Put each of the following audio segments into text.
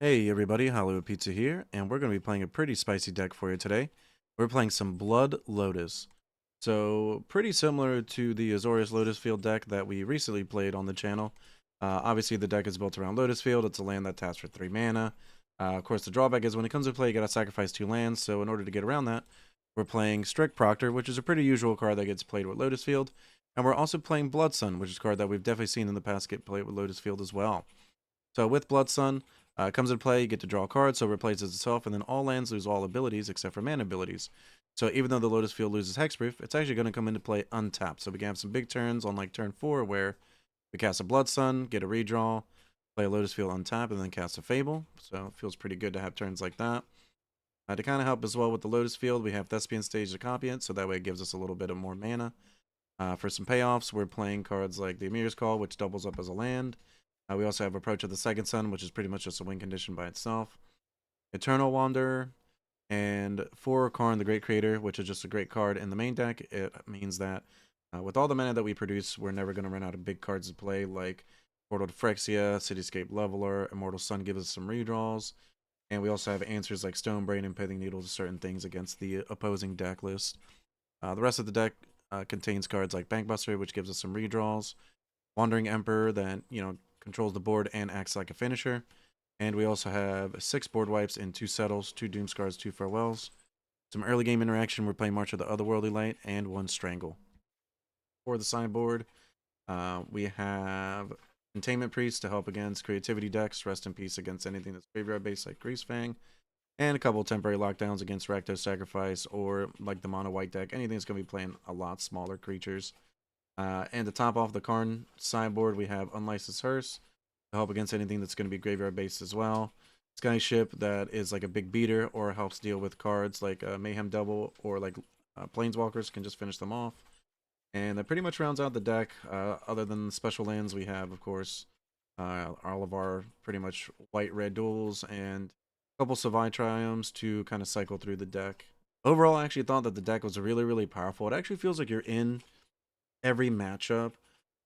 Hey everybody, Hollywoodpizza here, and we're going to be playing a pretty spicy deck for you today. We're playing some Blood Lotus. So, pretty similar to the Azorius Lotus Field deck that we recently played on the channel. Obviously, the deck is built around Lotus Field. It's a land that taps for 3 mana. Of course, the drawback is when it comes to play, you got to sacrifice 2 lands. So, in order to get around that, we're playing Strict Proctor, which is a pretty usual card that gets played with Lotus Field. And we're also playing Blood Sun, which is a card that we've definitely seen in the past get played with Lotus Field as well. So with Blood Sun, comes into play, you get to draw a card, so it replaces itself, and then all lands lose all abilities except for mana abilities. So even though the Lotus Field loses Hexproof, it's actually going to come into play untapped. So we can have some big turns on like turn 4 where we cast a Blood Sun, get a redraw, play a Lotus Field untap, and then cast a Fable. So it feels pretty good to have turns like that. To kind of help as well with the Lotus Field, we have Thespian Stage to copy it, so that way it gives us a little bit of more mana. For some payoffs, we're playing cards like the Emir's Call, which doubles up as a land. We also have Approach of the Second Sun, which is pretty much just a win condition by itself. Eternal Wanderer, and for Karn the Great Creator, which is just a great card in the main deck. It means that with all the mana that we produce, we're never going to run out of big cards to play, like Portal to Phyrexia, Cityscape Leveler, Immortal Sun gives us some redraws. And we also have answers like Stonebrain and Pithing Needle to certain things against the opposing deck list. The rest of the deck contains cards like Bankbuster, which gives us some redraws. Wandering Emperor that, controls the board and acts like a finisher. And we also have 6 board wipes and 2 settles, 2 Doomscars, 2 Farewells. Some early game interaction, we're playing March of the Otherworldly Light and 1 Strangle. For the sideboard, we have Containment Priest to help against creativity decks, rest in peace against anything that's graveyard based like Greasefang, and a couple temporary lockdowns against Rakdos Sacrifice or like the mono white deck, anything that's going to be playing a lot smaller creatures. And to top off the Karn sideboard, we have Unlicensed Hearse to help against anything that's going to be graveyard based as well. Skyship that is like a big beater or helps deal with cards like Mayhem Double or like Planeswalkers can just finish them off. And that pretty much rounds out the deck. Other than the special lands, we have, of course, all of our pretty much white-red duels and a couple Savai Triumphs to kind of cycle through the deck. Overall, I actually thought that the deck was really, really powerful. It actually feels like you're in every matchup.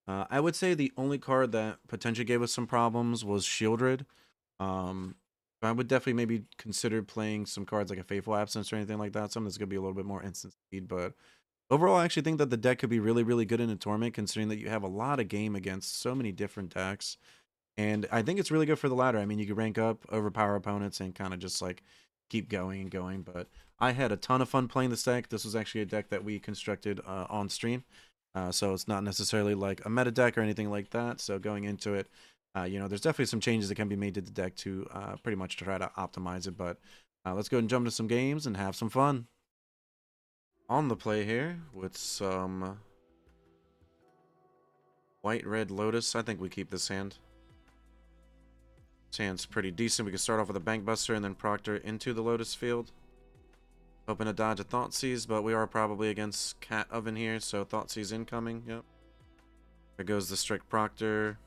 I would say the only card that potentially gave us some problems was Shieldred. Um, I would definitely maybe consider playing some cards like a Faithful Absence or anything like that. Something that's going to be a little bit more instant speed. But overall, I actually think that the deck could be really, really good in a tournament, considering that you have a lot of game against so many different decks. And I think it's really good for the ladder. I mean, you can rank up, overpower opponents, and kind of just like keep going and going. But I had a ton of fun playing this deck. This was actually a deck that we constructed on stream. So it's not necessarily like a meta deck or anything like that. So going into it, there's definitely some changes that can be made to the deck to pretty much try to optimize it. But let's go and jump into some games and have some fun. On the play here with some white-red Lotus. I think we keep this hand. This hand's pretty decent. We can start off with a Bankbuster and then Proctor into the Lotus Field. Hoping to dodge a Thoughtseize, but we are probably against Cat Oven here, so Thoughtseize incoming. Yep. There goes the Strict Proctor.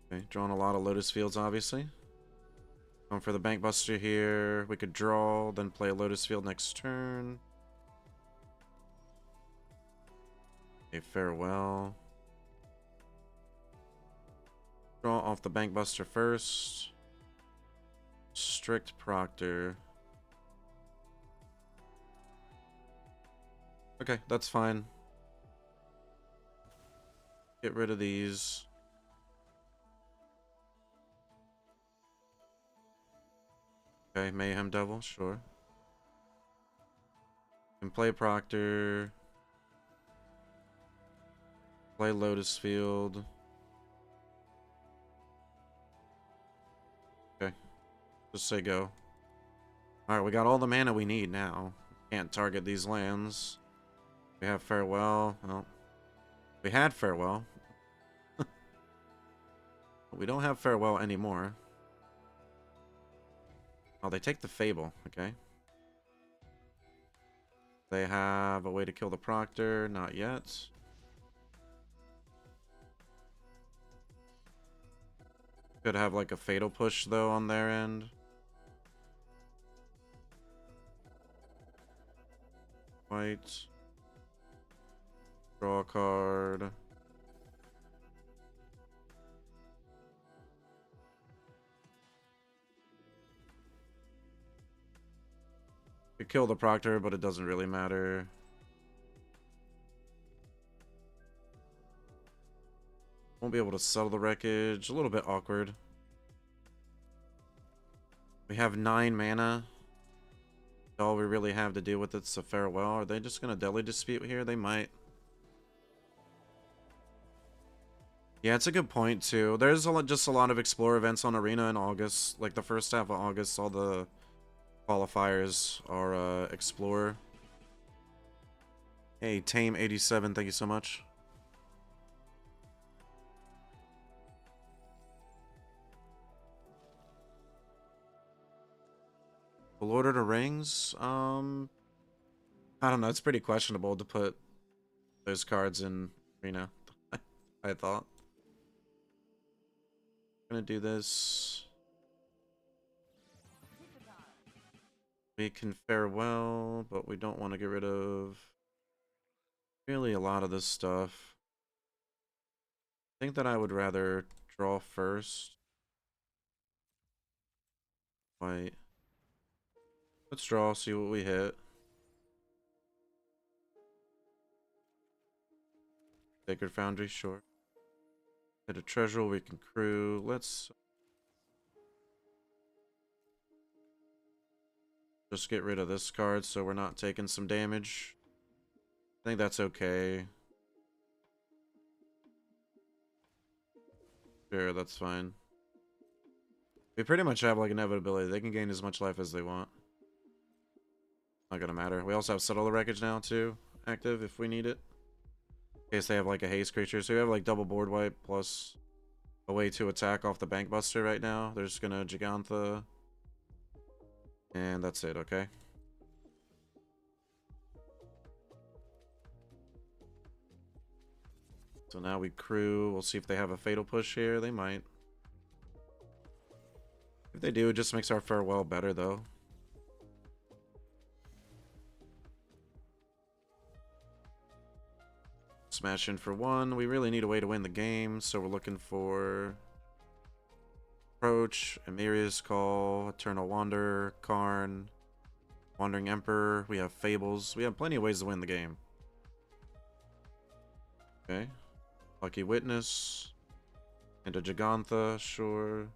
Okay, drawing a lot of Lotus Fields, obviously. Going for the Bankbuster here. We could draw, then play a Lotus Field next turn. Okay, farewell. Draw off the Bankbuster first. Strict Proctor. Okay, that's fine. Get rid of these. Okay, Mayhem Devil, sure. Can play Proctor. Play Lotus Field. Okay, just say go. Alright, we got all the mana we need now. Can't target these lands. We have Farewell. Well, we had Farewell. We don't have Farewell anymore. Oh, they take the Fable. Okay. They have a way to kill the Proctor. Not yet. Could have like a Fatal Push, though, on their end. White. Draw a card. We kill the Proctor, but it doesn't really matter. Won't be able to settle the wreckage. A little bit awkward. We have 9 mana. All we really have to deal with it's a farewell. Are they just gonna Deli Dispute here? They might. Yeah, it's a good point too. There's just a lot of Explorer events on Arena in August. Like the first half of August, all the qualifiers are Explorer. Hey, Tame87, thank you so much. We'll order the rings. I don't know. It's pretty questionable to put those cards in Arena. I thought. Gonna do this. We can farewell, but we don't want to get rid of really a lot of this stuff. I think that I would rather draw first. White. Let's draw, see what we hit. Sacred Foundry, sure. Hit a treasure, we can crew. Let's just get rid of this card so we're not taking some damage. I think that's okay. Sure, that's fine. We pretty much have like inevitability. They can gain as much life as they want. Not gonna matter. We also have Settle the Wreckage now too, active if we need it. In case they have like a haste creature. So we have like double board wipe plus a way to attack off the Bankbuster right now. They're just gonna Gigantha. And that's it, okay? So now we crew. We'll see if they have a Fatal Push here. They might. If they do, it just makes our farewell better though. Smash in for 1. We really need a way to win the game, so we're looking for Approach, Emeria's Call, Eternal Wanderer, Karn, Wandering Emperor. We have Fables. We have plenty of ways to win the game. Okay. Lucky Witness. And a Gigantha, sure.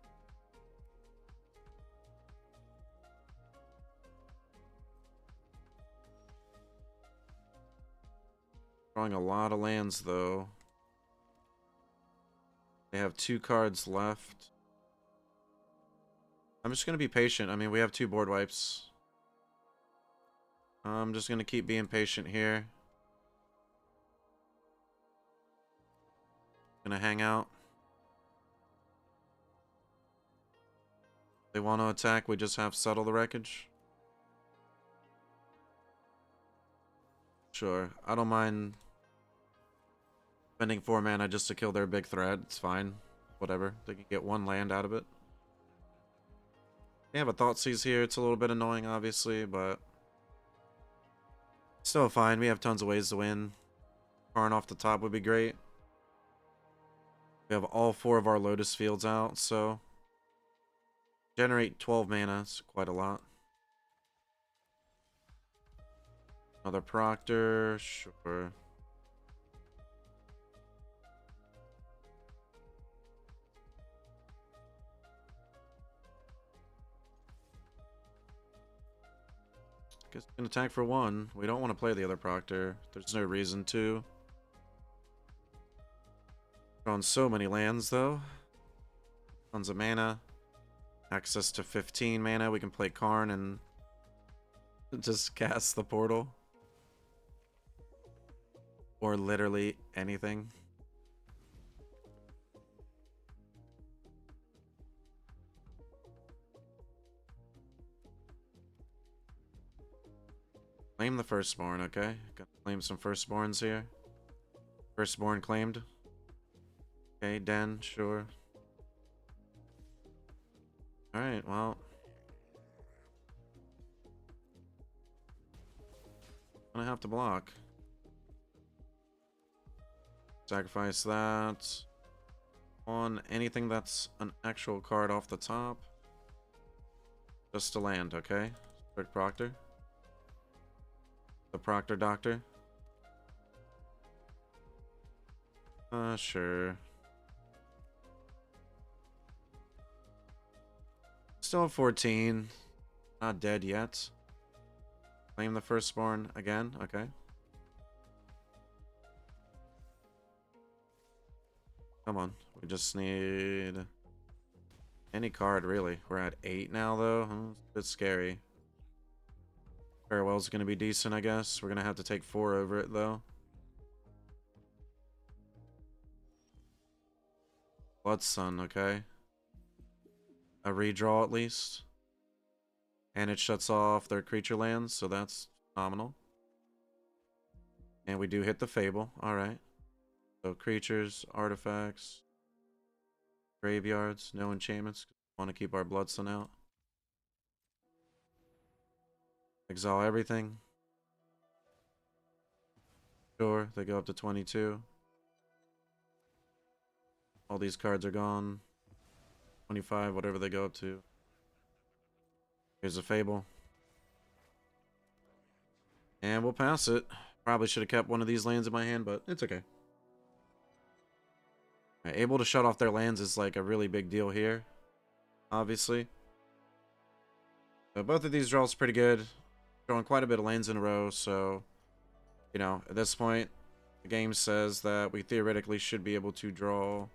Drawing a lot of lands, though. They have 2 cards left. I'm just going to be patient. I mean, we have 2 board wipes. I'm just going to keep being patient here. Gonna hang out. If they want to attack, we just have Settle the Wreckage. Sure. I don't mind spending 4 mana just to kill their big threat. It's fine. Whatever. They can get 1 land out of it. They have a Thoughtseize here. It's a little bit annoying, obviously, but still fine. We have tons of ways to win. Karn off the top would be great. We have all 4 of our Lotus Fields out, so generate 12 mana. It's quite a lot. Another Proctor, sure. Guess we can attack for 1. We don't want to play the other Proctor. There's no reason to. On so many lands, though. Tons of mana. Access to 15 mana. We can play Karn and just cast the portal. Or literally anything. Claim the Firstborn, okay? Gotta claim some Firstborns here. Firstborn claimed. Okay, Den, sure. Alright, well. I'm gonna have to block. Sacrifice that. On anything that's an actual card off the top. Just to land, okay? Quick Proctor. The Proctor Doctor. Sure. Still at 14. Not dead yet. Claim the firstborn again. Okay. Come on. We just need any card, really. We're at 8 now, though. It's a bit scary. Farewell's going to be decent, I guess. We're going to have to take 4 over it, though. Blood Sun, okay. A redraw, at least. And it shuts off their creature lands, so that's phenomenal. And we do hit the Fable. Alright. So creatures, artifacts, graveyards, no enchantments. Want to keep our Blood Sun out. Exile everything. Sure, they go up to 22. All these cards are gone. 25, whatever they go up to. Here's a Fable. And we'll pass it. Probably should have kept one of these lands in my hand, but it's okay. Right, able to shut off their lands is like a really big deal here. Obviously. But both of these draws pretty good. Drawing quite a bit of lands in a row, so... You know, at this point, the game says that we theoretically should be able to draw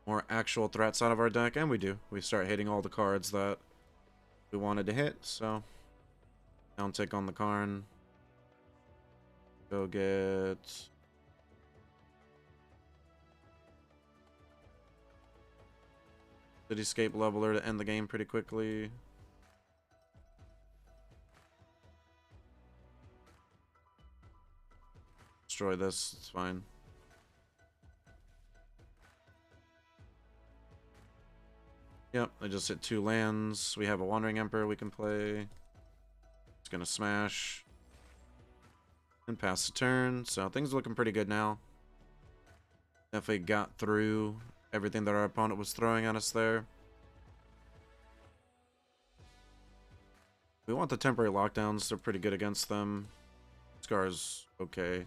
more actual threats out of our deck, and we do. We start hitting all the cards that we wanted to hit, so down tick on the Karn. Go get Cityscape Leveler to end the game pretty quickly. Destroy this, it's fine. Yep, I just hit 2 lands. We have a Wandering Emperor we can play. It's gonna smash. And pass the turn. So things are looking pretty good now. Definitely got through everything that our opponent was throwing at us there. We want the temporary lockdowns. They're pretty good against them. Scar's okay.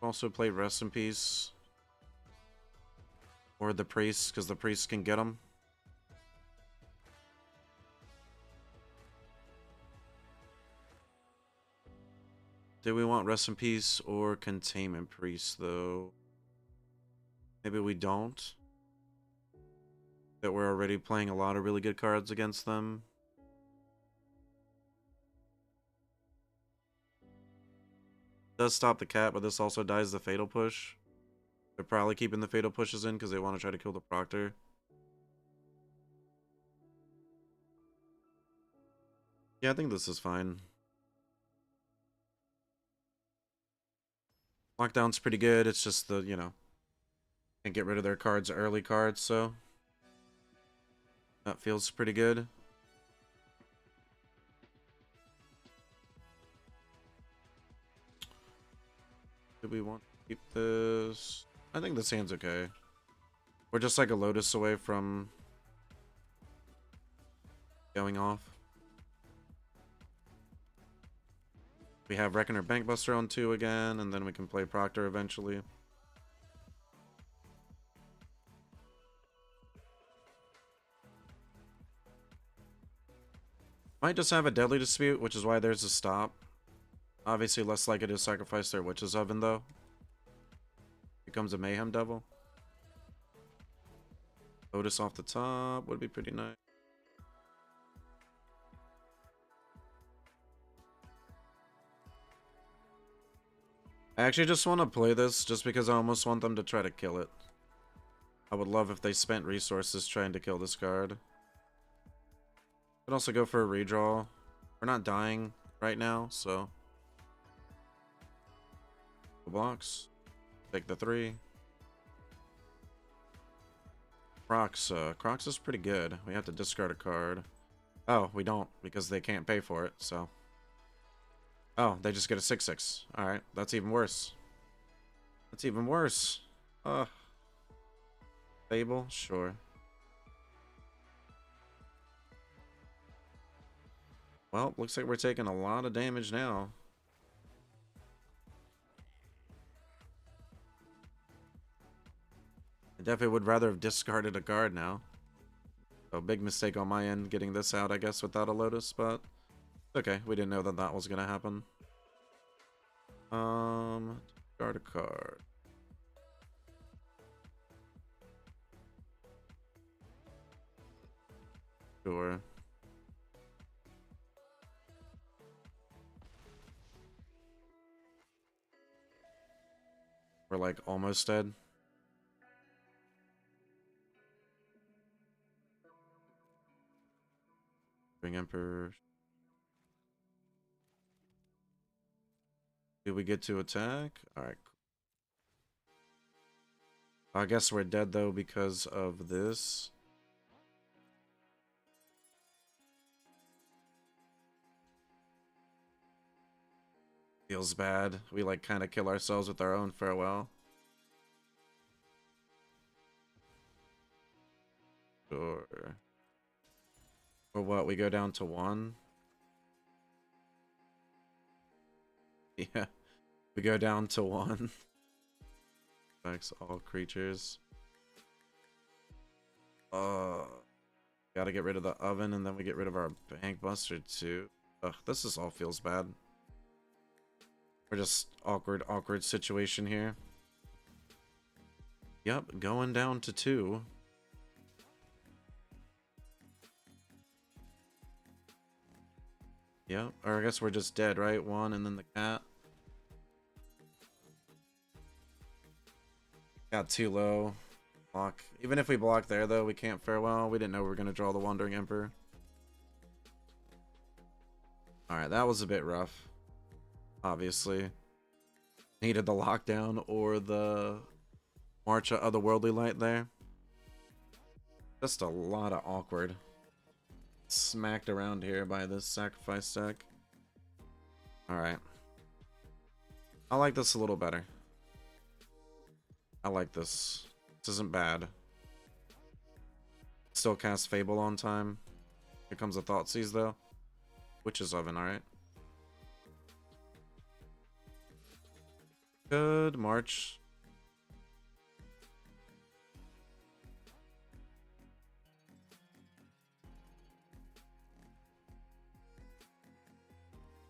Also play Rest in Peace. Or the Priest, because the Priest can get them. Do we want Rest in Peace or Containment Priest, though? Maybe we don't. That we're already playing a lot of really good cards against them. Does stop the cat, but this also dies the Fatal Push. They're probably keeping the Fatal Pushes in because they want to try to kill the Proctor. Yeah, I think this is fine. Lockdown's pretty good. It's just the, you know, can't get rid of their cards, early cards, so that feels pretty good. Do we want to keep this? I think this hand's okay. We're just like a Lotus away from going off. We have Reckoner Bankbuster on 2 again, and then we can play Proctor eventually. Might just have a Deadly Dispute, which is why there's a stop. Obviously less likely to sacrifice their Witch's Oven, though. Becomes a Mayhem Devil. Lotus off the top would be pretty nice. I actually just want to play this just because I almost want them to try to kill it. I would love if they spent resources trying to kill this card. Could also go for a redraw. We're not dying right now, so... Blocks. Take the 3. Crocs. Crocs is pretty good. We have to discard a card. Oh, we don't, because they can't pay for it, so... Oh, they just get a 6/6. Alright, that's even worse. That's even worse. Fable? Sure. Well, looks like we're taking a lot of damage now. I definitely would rather have discarded a guard now. So big mistake on my end getting this out, I guess, without a Lotus, but okay, we didn't know that that was gonna happen. Discard a card. Sure. We're like almost dead. Ring Emperor. Did we get to attack? Alright. I guess we're dead though because of this. Feels bad. We like kind of kill ourselves with our own farewell. Sure. Or what? We go down to 1? Yeah. We go down to 1. Affects all creatures. Gotta get rid of the oven and then we get rid of our bank buster too. Ugh, this all feels bad. We're just awkward situation here. Yep, going down to 2. Yep, or I guess we're just dead, right? 1 and then the cat. Got too low. Block. Even if we block there, though, we can't farewell. We didn't know we were going to draw the Wandering Emperor. Alright, that was a bit rough. Obviously. Needed the lockdown or the March of Otherworldly Light there. Just a lot of awkward. Smacked around here by this sacrifice deck. Alright. I like this a little better. I like this. This isn't bad. Still cast Fable on time. Here comes a Thoughtseize though. Witch's Oven, alright. Good March.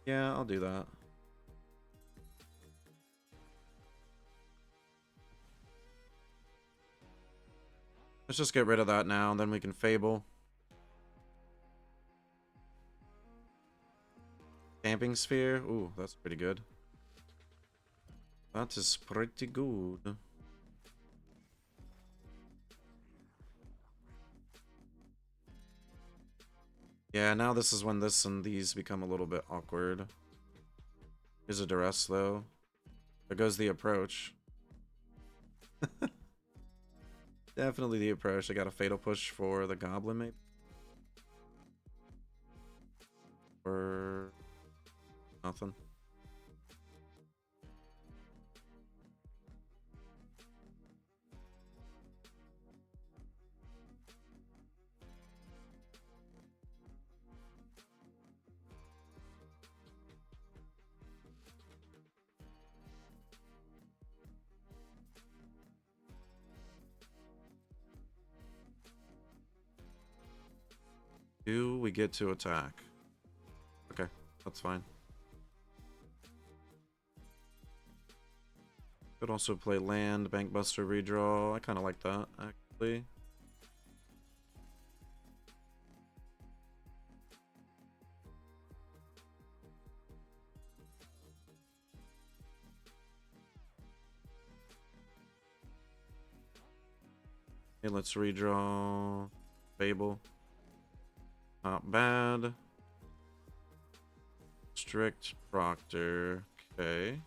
Yeah, I'll do that. Let's just get rid of that now, and then we can Fable. Camping Sphere? Ooh, that's pretty good. That is pretty good. Yeah, now this is when this and these become a little bit awkward. Here's a Duress, though. There goes the approach. Definitely the approach. I got a Fatal Push for the Goblin, maybe? Or nothing. Do we get to attack? Okay, that's fine. Could also play land, Bankbuster, redraw. I kind of like that, actually. Okay, let's redraw. Fable. Not bad. Strict Proctor. Okay.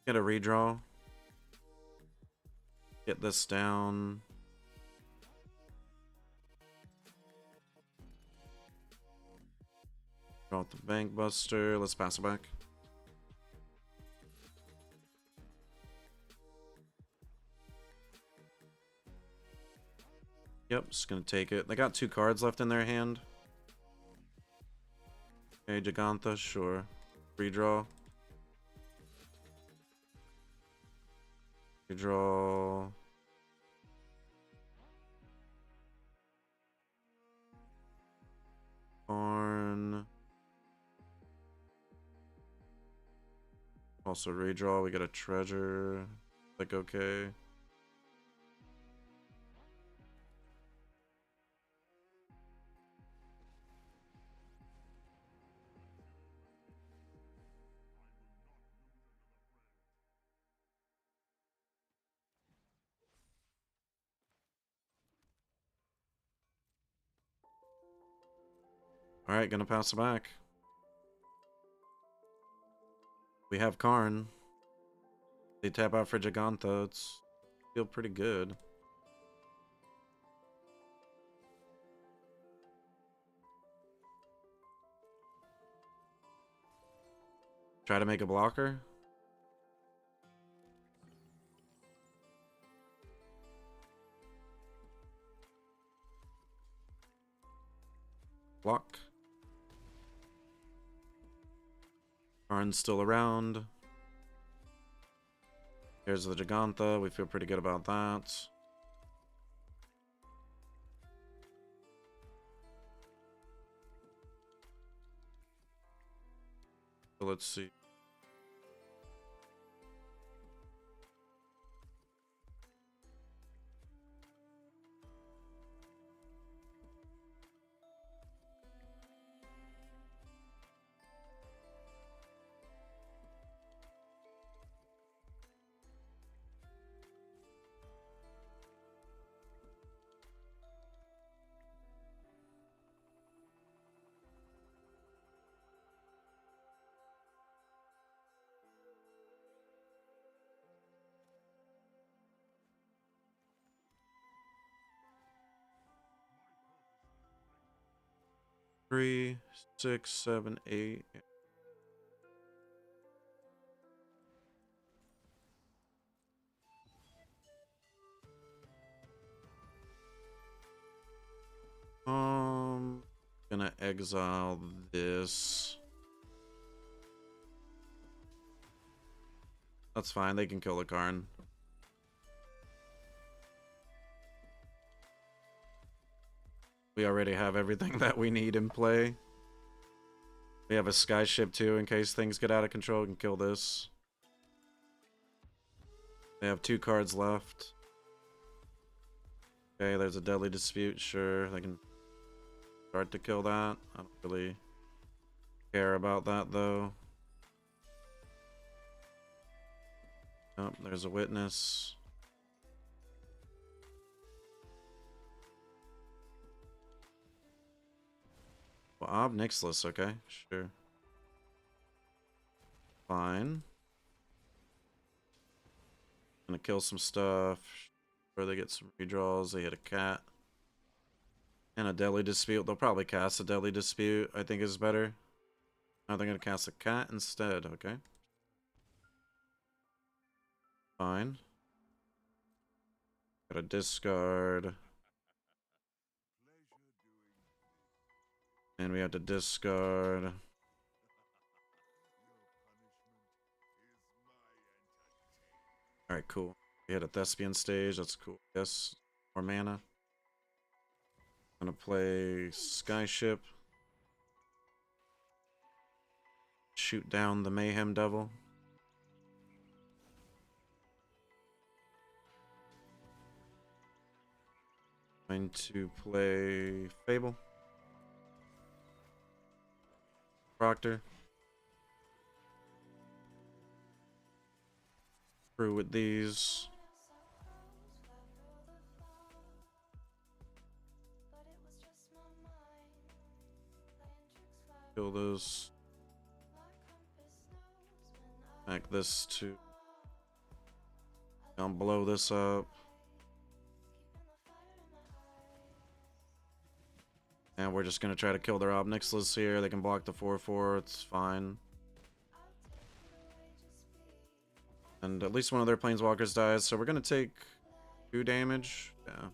Get a redraw. Get this down. Draw out the Bank Buster. Let's pass it back. Yep, just gonna take it. They got 2 cards left in their hand. Okay, Gigantha, sure. Redraw. Redraw. Barn. Also redraw. We get a treasure. Like, okay. Alright, gonna pass it back. We have Karn. They tap out for Gigantha. It's feel pretty good. Try to make a blocker. Block. Karn's still around. Here's the Gigantha. We feel pretty good about that. So let's see. Three, 6, 7, 8. Gonna exile this. That's fine. They can kill the Karn. We already have everything that we need in play. We have a skyship too in case things get out of control. We can kill this. They have 2 cards left. Okay, there's a Deadly Dispute. Sure, they can start to kill that. I don't really care about that though. Oh, there's a Witness. Well, Nixless, okay, sure. Fine. Gonna kill some stuff. Or they get some redraws. They hit a cat. And a Deadly Dispute. They'll probably cast a Deadly Dispute, I think is better. Now they're gonna cast a cat instead, okay. Fine. Got a discard. And we have to discard. Alright, cool. We hit a Thespian stage, that's cool. Yes, more mana. Gonna play Skyship. Shoot down the Mayhem Devil. Going to play Fable. Proctor. Through with these. Kill this. Back this to I'll blow this up. And we're just gonna try to kill their Obnixilis here. They can block the 4/4. It's fine. And at least one of their planeswalkers dies, so we're gonna take 2 damage. Yeah.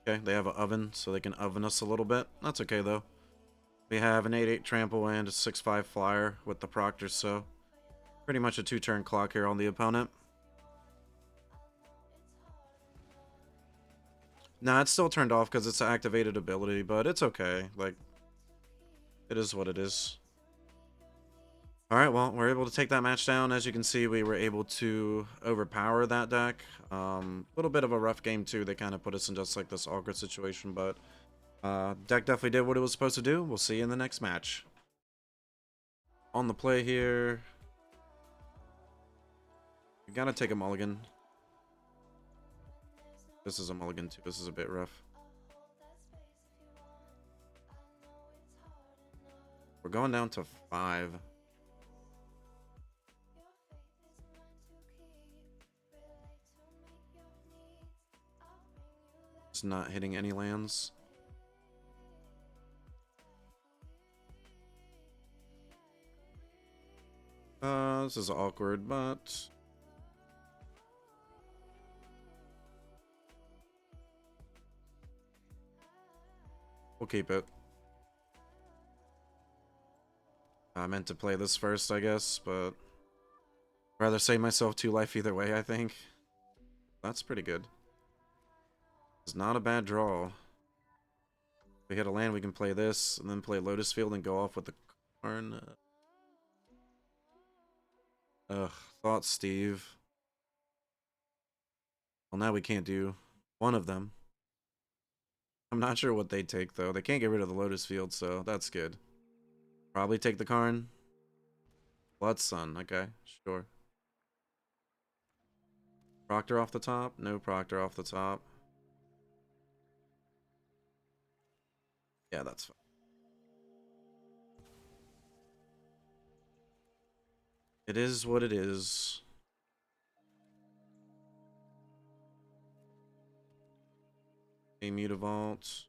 Okay, they have an oven, so they can oven us a little bit. That's okay though. We have an 8/8 trample and a 6/5 flyer with the proctors, so pretty much a 2-turn clock here on the opponent. Nah, it's still turned off because it's an activated ability, but it's okay. Like, it is what it is. Alright, well, we're able to take that match down. As you can see, we were able to overpower that deck. A little bit of a rough game, too. They kind of put us in just like this awkward situation, but deck definitely did what it was supposed to do. We'll see you in the next match. On the play here. We gotta take a mulligan. This is a mulligan, too. This is a bit rough. We're going down to 5. It's not hitting any lands. This is awkward, but we'll keep it. I meant to play this first, I guess, but I'd rather save myself 2 life either way, I think. That's pretty good. It's not a bad draw. If we hit a land, we can play this, and then play Lotus Field and go off with the Karn. Thought Steve. Well, now we can't do one of them. I'm not sure what they take, though. They can't get rid of the Lotus Field, so that's good. Probably take the Karn. Blood Sun, okay, sure. Proctor off the top? No Proctor off the top. Yeah, that's fine. It is what it is. A Mutavault.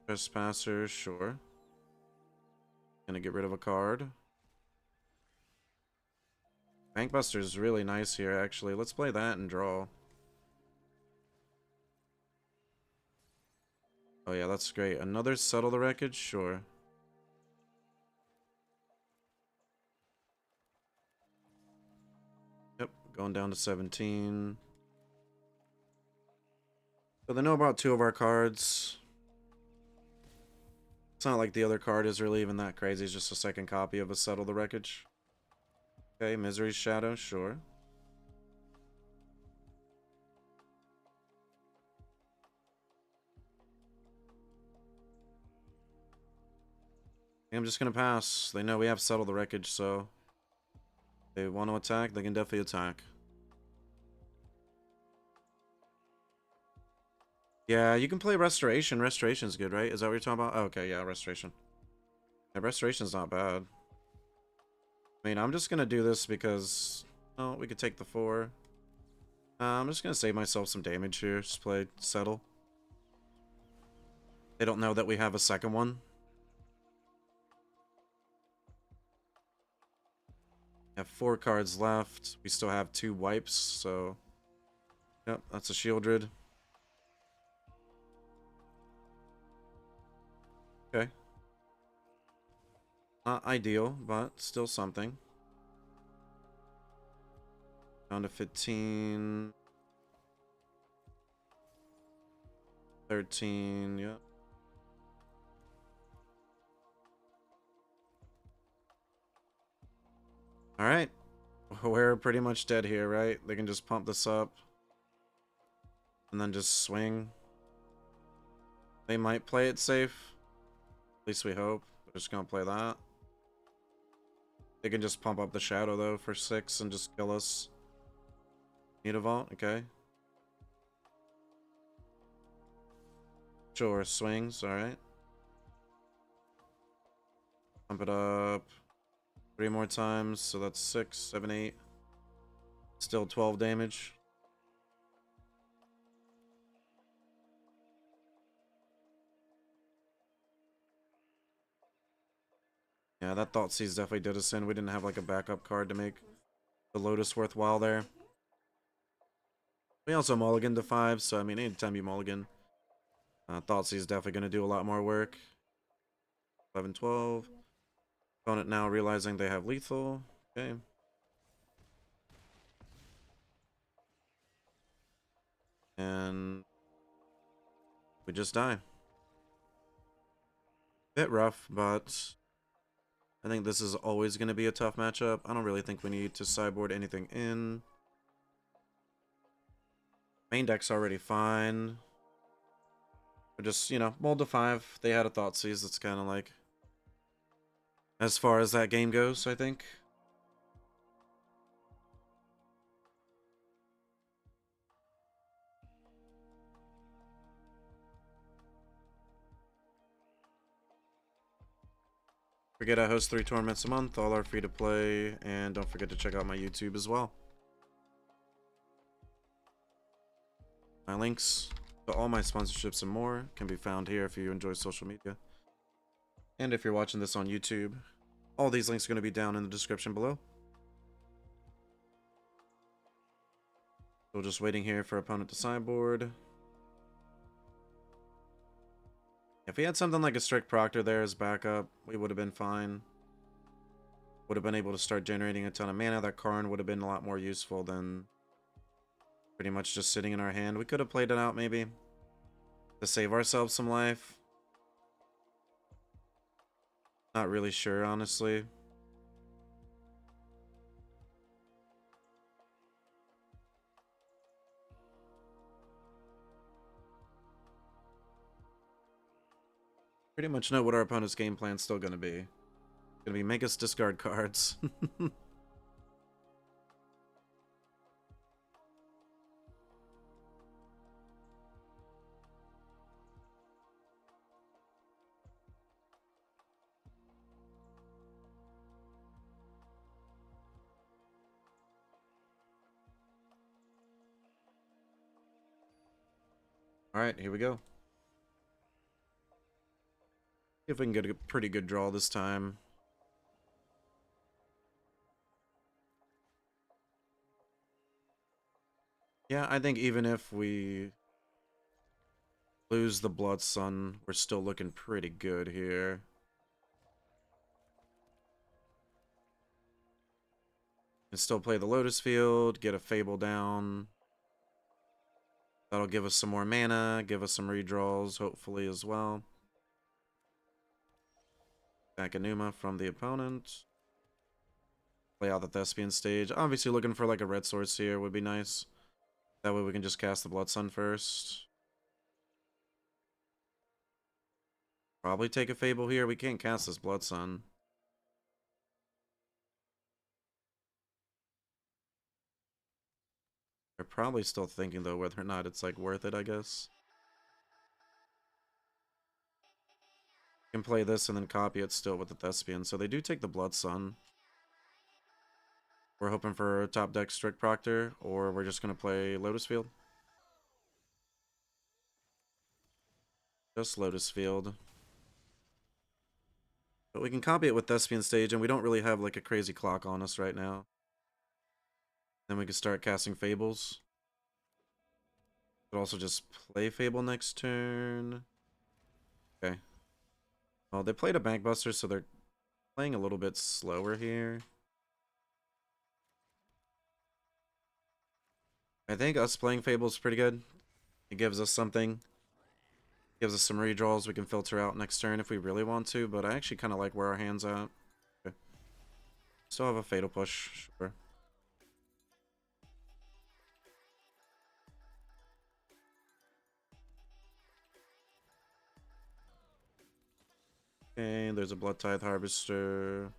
Trespasser, sure. Gonna get rid of a card. Bankbuster is really nice here, actually. Let's play that and draw. Oh yeah, that's great. Another Settle the Wreckage? Sure. Yep, going down to 17. So they know about 2 of our cards. It's not like the other card is really even that crazy. It's just a second copy of a Settle the Wreckage. Okay, Misery's Shadow, sure. I'm just gonna pass. They know we have Settle the Wreckage, so if they want to attack, they can definitely attack. Yeah, you can play Restoration. Restoration's good, right? Is that what you're talking about? Oh, okay, yeah, Restoration. Yeah, Restoration's not bad. I mean, I'm just gonna do this because... Oh, we could take the 4. I'm just gonna save myself some damage here. Just play Settle. They don't know that we have a second one. We have 4 cards left. We still have 2 wipes, so... Yep, that's a Shieldred. Okay. Not ideal, but still something. Down to 15. 13, yeah. Alright. We're pretty much dead here, right? They can just pump this up. And then just swing. They might play it safe. At least we hope. They're just gonna play that. They can just pump up the Shadow, though, for 6 and just kill us. Mutavault, okay. Sure, swings, alright. Pump it up. 3 more times, so that's 6, 7, 8. Still 12 damage. Yeah, that Thoughtseize definitely did us in. We didn't have like a backup card to make the Lotus worthwhile there. We also mulliganed to 5, so I mean, anytime you mulligan, Thoughtseize is definitely going to do a lot more work. 11, 12. Opponent now realizing they have lethal. Okay. And we just die. Bit rough, but I think this is always going to be a tough matchup. I don't really think we need to sideboard anything in. Main deck's already fine. We're just, you know, mulled to 5. They had a Thoughtseize. That's kind of like as far as that game goes, I think. Forget I host 3 tournaments a month. All are free to play. And don't forget to check out my YouTube as well. My links to all my sponsorships and more can be found here if you enjoy social media. And if you're watching this on YouTube, all these links are going to be down in the description below. So just waiting here for opponent to sideboard. If we had something like a Strict Proctor there as backup, we would have been fine. Would have been able to start generating a ton of mana. That Karn would have been a lot more useful than pretty much just sitting in our hand. We could have played it out maybe to save ourselves some life. Not really sure, honestly. Pretty much know what our opponent's game plan's still gonna be. Gonna be make us discard cards. Alright, here we go. See if we can get a pretty good draw this time. Yeah, I think even if we lose the Blood Sun, we're still looking pretty good here. Can still play the Lotus Field, get a Fable down. That'll give us some more mana, give us some redraws, hopefully, as well. Back a Numa from the opponent. Play out the Thespian stage. Obviously looking for like a red source here would be nice. That way we can just cast the Blood Sun first. Probably take a Fable here. We can't cast this Blood Sun. They're probably still thinking though whether or not it's like worth it, I guess. Can play this and then copy it still with the Thespian. So they do take the Blood Sun. We're hoping for a top deck Strict Proctor, or we're just going to play Lotus Field. Just Lotus Field. But we can copy it with Thespian Stage, and we don't really have like a crazy clock on us right now. Then we can start casting Fables. But also just play Fable next turn. Okay. Well, they played a Bankbuster, so they're playing a little bit slower here. I think us playing Fable is pretty good. It gives us something. Gives us some redraws we can filter out next turn if we really want to, but I actually kind of like where our hand's at. Okay. Still have a Fatal Push, sure. Okay, there's a Blood Tithe Harvester.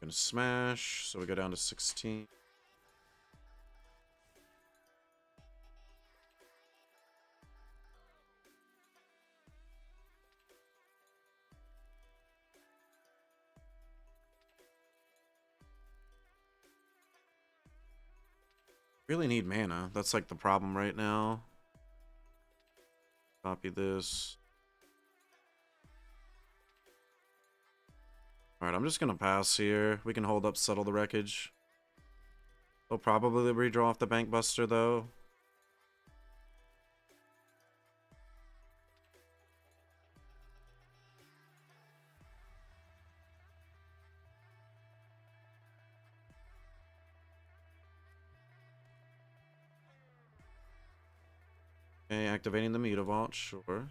Gonna smash, so we go down to 16. Really need mana. That's like the problem right now. Copy this. Alright, I'm just gonna pass here. We can hold up, settle the wreckage. They'll probably redraw off the Bank Buster though. Okay, activating the Meta Vault, sure.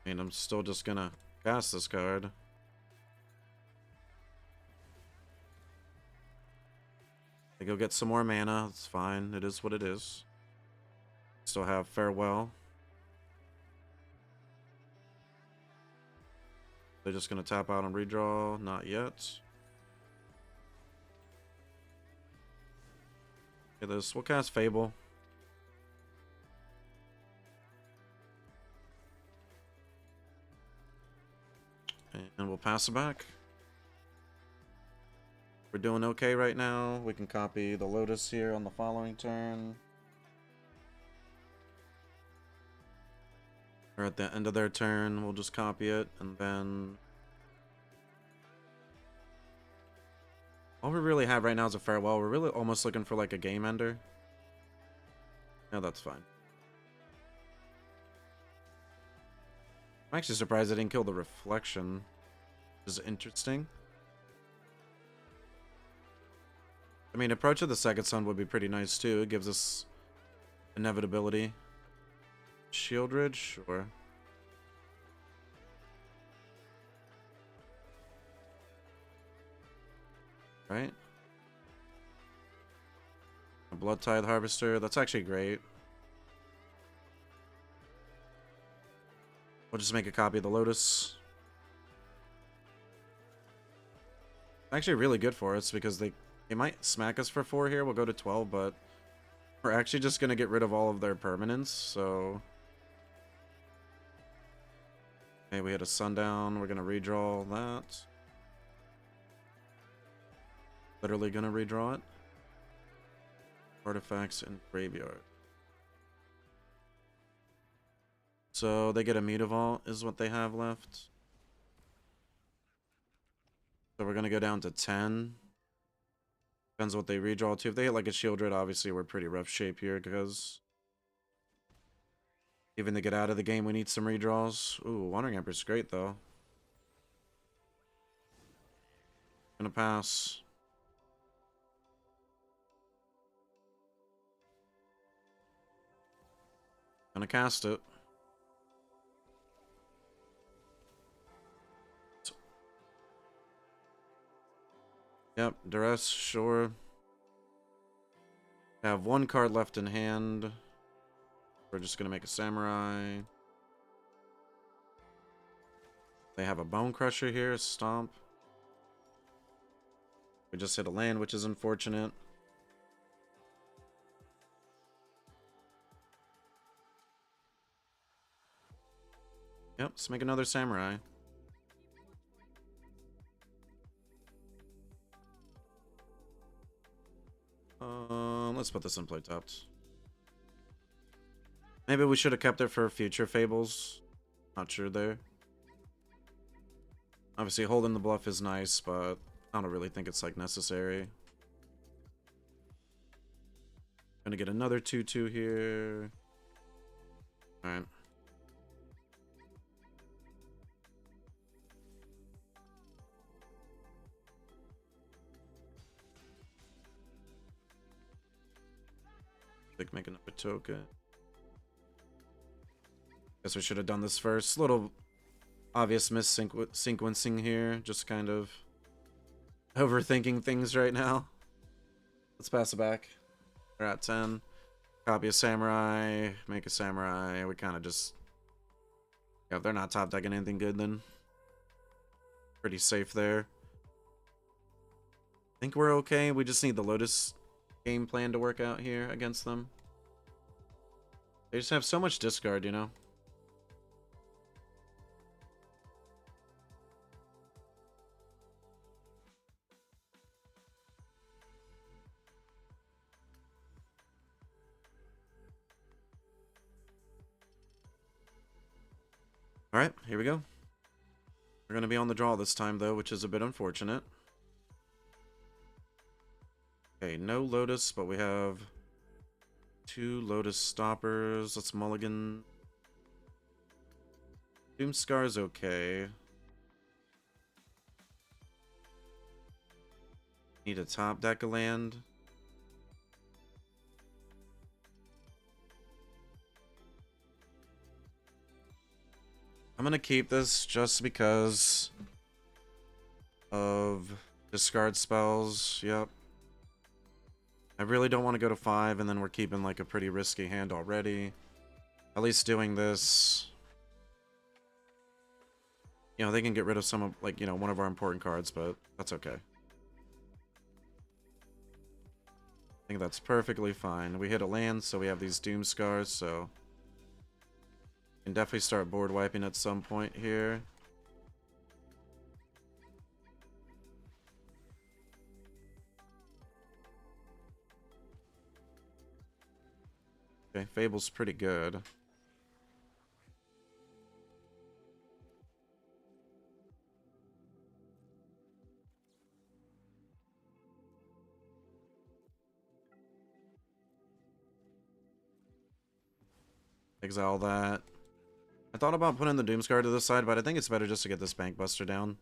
I mean, I'm still just gonna cast this card. They go get some more mana. It's fine. It is what it is. Still have Farewell. They're just gonna tap out and redraw. Not yet. Okay, this. We'll cast Fable. And we'll pass it back. We're doing okay right now. We can copy the Lotus here on the following turn. Or at the end of their turn, we'll just copy it, and then... all we really have right now is a Farewell. We're really almost looking for like a game ender. Yeah, that's fine. I'm actually surprised I didn't kill the Reflection. Which is interesting. I mean, Approach of the Second Sun would be pretty nice too. It gives us inevitability. Shieldred, sure. Right? A Blood Tithe Harvester, that's actually great. We'll just make a copy of the Lotus. Actually really good for us because they might smack us for 4 here. We'll go to 12, but we're actually just going to get rid of all of their permanents, so... okay, we hit a Sundown. We're going to redraw that. Literally going to redraw it. Artifacts in Graveyard. So they get a Meta Vault is what they have left. So we're going to go down to 10. Depends what they redraw to. If they hit like a Shieldred, obviously we're pretty rough shape here because even to get out of the game, we need some redraws. Ooh, Wandering Emperor's great though. Gonna pass. Gonna cast it. Yep, Duress, sure. Have 1 card left in hand. We're just gonna make a Samurai. They have a Bone Crusher here, Stomp. We just hit a land, which is unfortunate. Yep, let's make another Samurai. Let's put this in play tapped. Maybe we should have kept it for future Fables. Not sure there. Obviously, holding the bluff is nice, but I don't really think it's like necessary. Gonna get another 2/2 here. Alright. Like, make another token. Guess we should have done this first. Little obvious mis-sequencing here. Just kind of overthinking things right now. Let's pass it back. We're at 10. Copy a Samurai. Make a Samurai. We kind of just... yeah, if they're not top decking anything good, then... pretty safe there. I think we're okay. We just need the Lotus game plan to work out here against them. They just have so much discard, you know? Alright, here we go. We're going to be on the draw this time, though, which is a bit unfortunate. Okay, no Lotus, but we have 2 Lotus stoppers. Let's mulligan. Doomscar's okay. Need a top deck of land. I'm gonna keep this just because of discard spells. Yep. I really don't want to go to 5, and then we're keeping like a pretty risky hand already. At least doing this, you know, they can get rid of some of, like, you know, one of our important cards, but that's okay. I think that's perfectly fine. We hit a land, so we have these Doomscars, so can definitely start board wiping at some point here. Okay, Fable's pretty good. Exile that. I thought about putting the Doomscar to the side, but I think it's better just to get this Bankbuster down.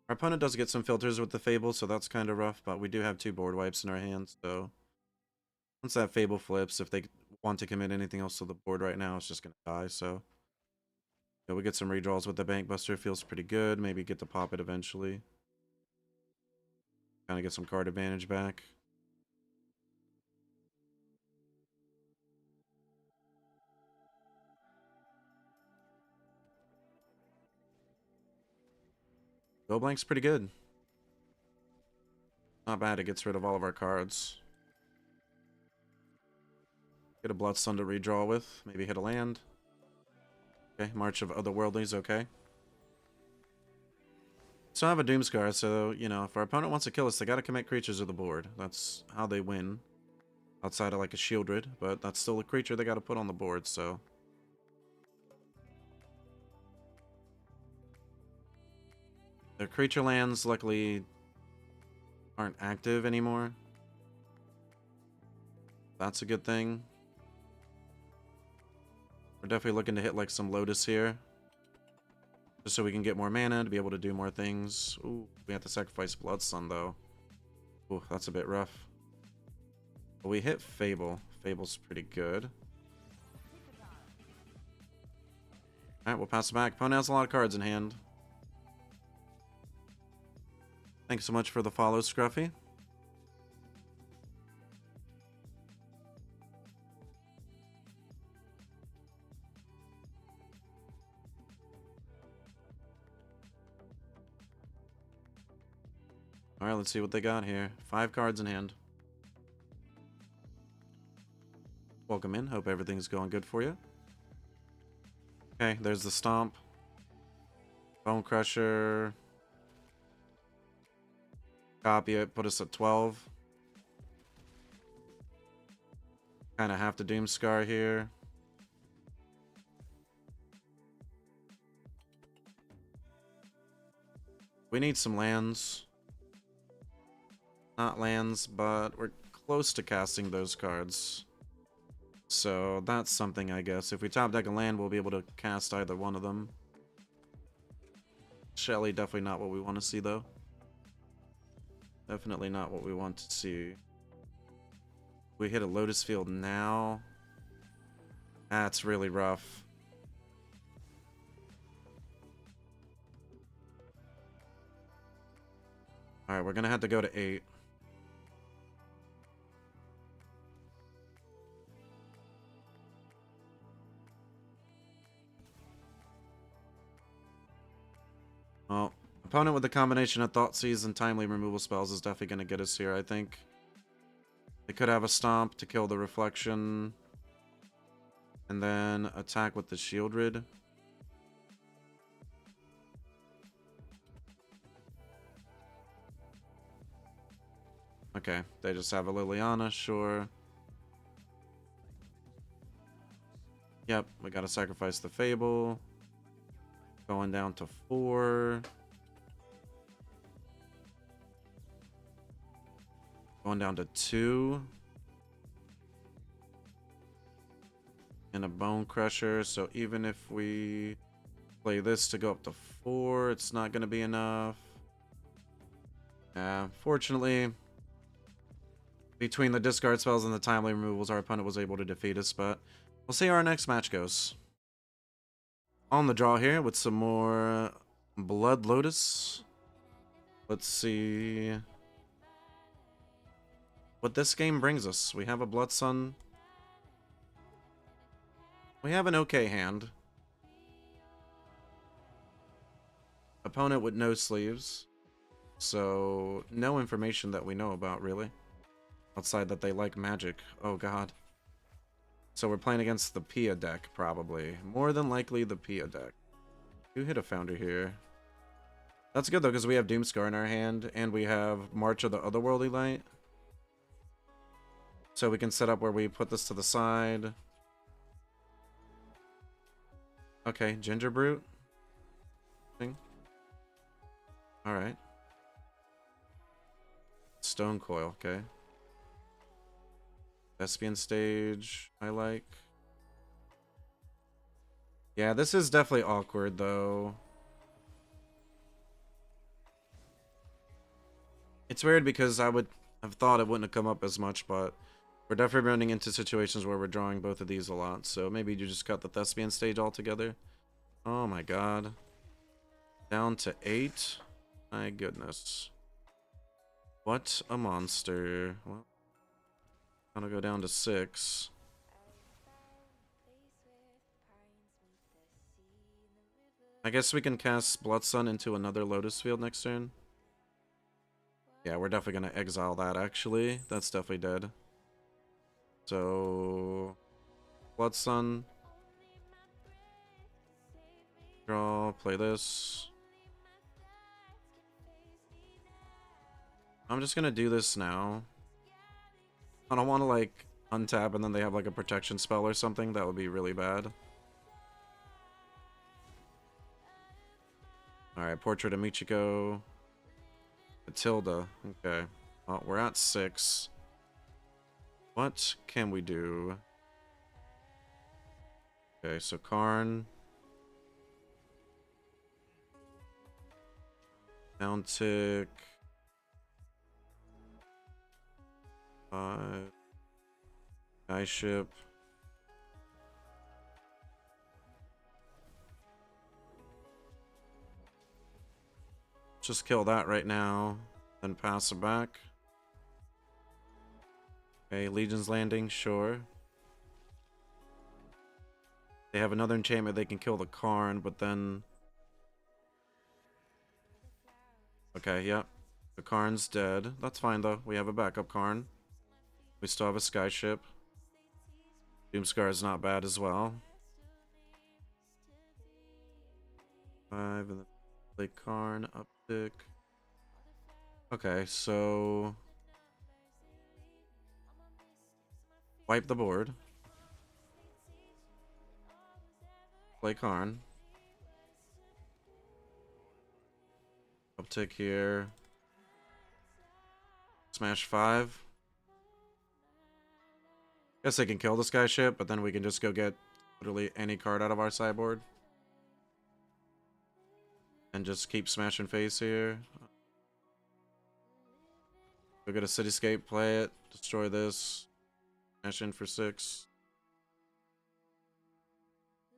Our opponent does get some filters with the Fable, so that's kind of rough, but we do have 2 board wipes in our hands, so once that Fable flips, if they want to commit anything else to the board right now, it's just going to die, so yeah, we get some redraws with the Bankbuster. Feels pretty good. Maybe get to pop it eventually. Kind of get some card advantage back. Go blank's pretty good. Not bad. It gets rid of all of our cards. Get a Bloodstone to redraw with. Maybe hit a land. Okay, March of Otherworldly's okay. So I have a Doomscar, so, you know, if our opponent wants to kill us, they gotta commit creatures to the board. That's how they win. Outside of, like, a Shieldred, but that's still a creature they gotta put on the board, so. Their creature lands, luckily, aren't active anymore. That's a good thing. We're definitely looking to hit, like, some Lotus here. Just so we can get more mana to be able to do more things. Ooh, we have to sacrifice Bloodstone, though. Ooh, that's a bit rough. But we hit Fable. Fable's pretty good. Alright, we'll pass it back. Opponent has a lot of cards in hand. Thanks so much for the follow, Scruffy. Alright, let's see what they got here. 5 cards in hand. Welcome in. Hope everything's going good for you. Okay, there's the Stomp. Bone Crusher. Copy it. Put us at 12. Kind of have to Doomscar here. We need some lands. Not lands, but we're close to casting those cards. So that's something, I guess. If we top deck a land, we'll be able to cast either one of them. Shelly, definitely not what we want to see, though. Definitely not what we want to see. We hit a Lotus Field now. That's really rough. Alright, we're gonna have to go to 8. Well, opponent with a combination of Thoughtseize and timely removal spells is definitely going to get us here, I think. They could have a Stomp to kill the Reflection. And then attack with the Shieldred. Okay, they just have a Liliana, sure. Yep, we gotta sacrifice the Fable. Going down to 4. Going down to 2. And a Bone Crusher, so even if we play this to go up to 4, it's not gonna be enough. Fortunately, between the discard spells and the timely removals, our opponent was able to defeat us, but we'll see how our next match goes. On the draw here with some more Blood Lotus. Let's see what this game brings us. We have a Blood Sun. We have an okay hand. Opponent with no sleeves. So, no information that we know about, really. Outside that they like Magic. Oh, God. So we're playing against the Pia deck, probably. More than likely the Pia deck. You hit a Founder here. That's good, though, because we have Doomscar in our hand, and we have March of the Otherworldly Light. So we can set up where we put this to the side. Okay, Ginger Brute. Alright. Stone Coil, okay. Thespian Stage, I like. Yeah, this is definitely awkward, though. It's weird because I would have thought it wouldn't have come up as much, but we're definitely running into situations where we're drawing both of these a lot, so maybe you just cut the Thespian Stage altogether. Oh my god. Down to 8? My goodness. What a monster. Well, I'm gonna go down to 6. I guess we can cast Blood Sun into another Lotus Field next turn. Yeah, we're definitely gonna exile that, actually. That's definitely dead. So... Blood Sun. Draw, play this. I'm just gonna do this now. I don't want to, like, untap and then they have, like, a protection spell or something. That would be really bad. Alright, Portrait of Michiko. Matilda. Okay. Well, we're at 6. What can we do? Okay, so Karn. Downtick. 5. Skyship. Just kill that right now. Then pass it back. Okay, Legion's Landing, sure. They have another enchantment, they can kill the Karn, but then... Okay, yep. The Karn's dead. That's fine, though. We have a backup Karn. We still have a Skyship. Doomscar is not bad as well. 5, and then play Karn, uptick. Okay, so... Wipe the board. Play Karn. Uptick here. Smash 5. Guess they can kill the Skyship, but then we can just go get literally any card out of our sideboard. And just keep smashing face here. Go get a Cityscape, play it, destroy this. Smash in for 6.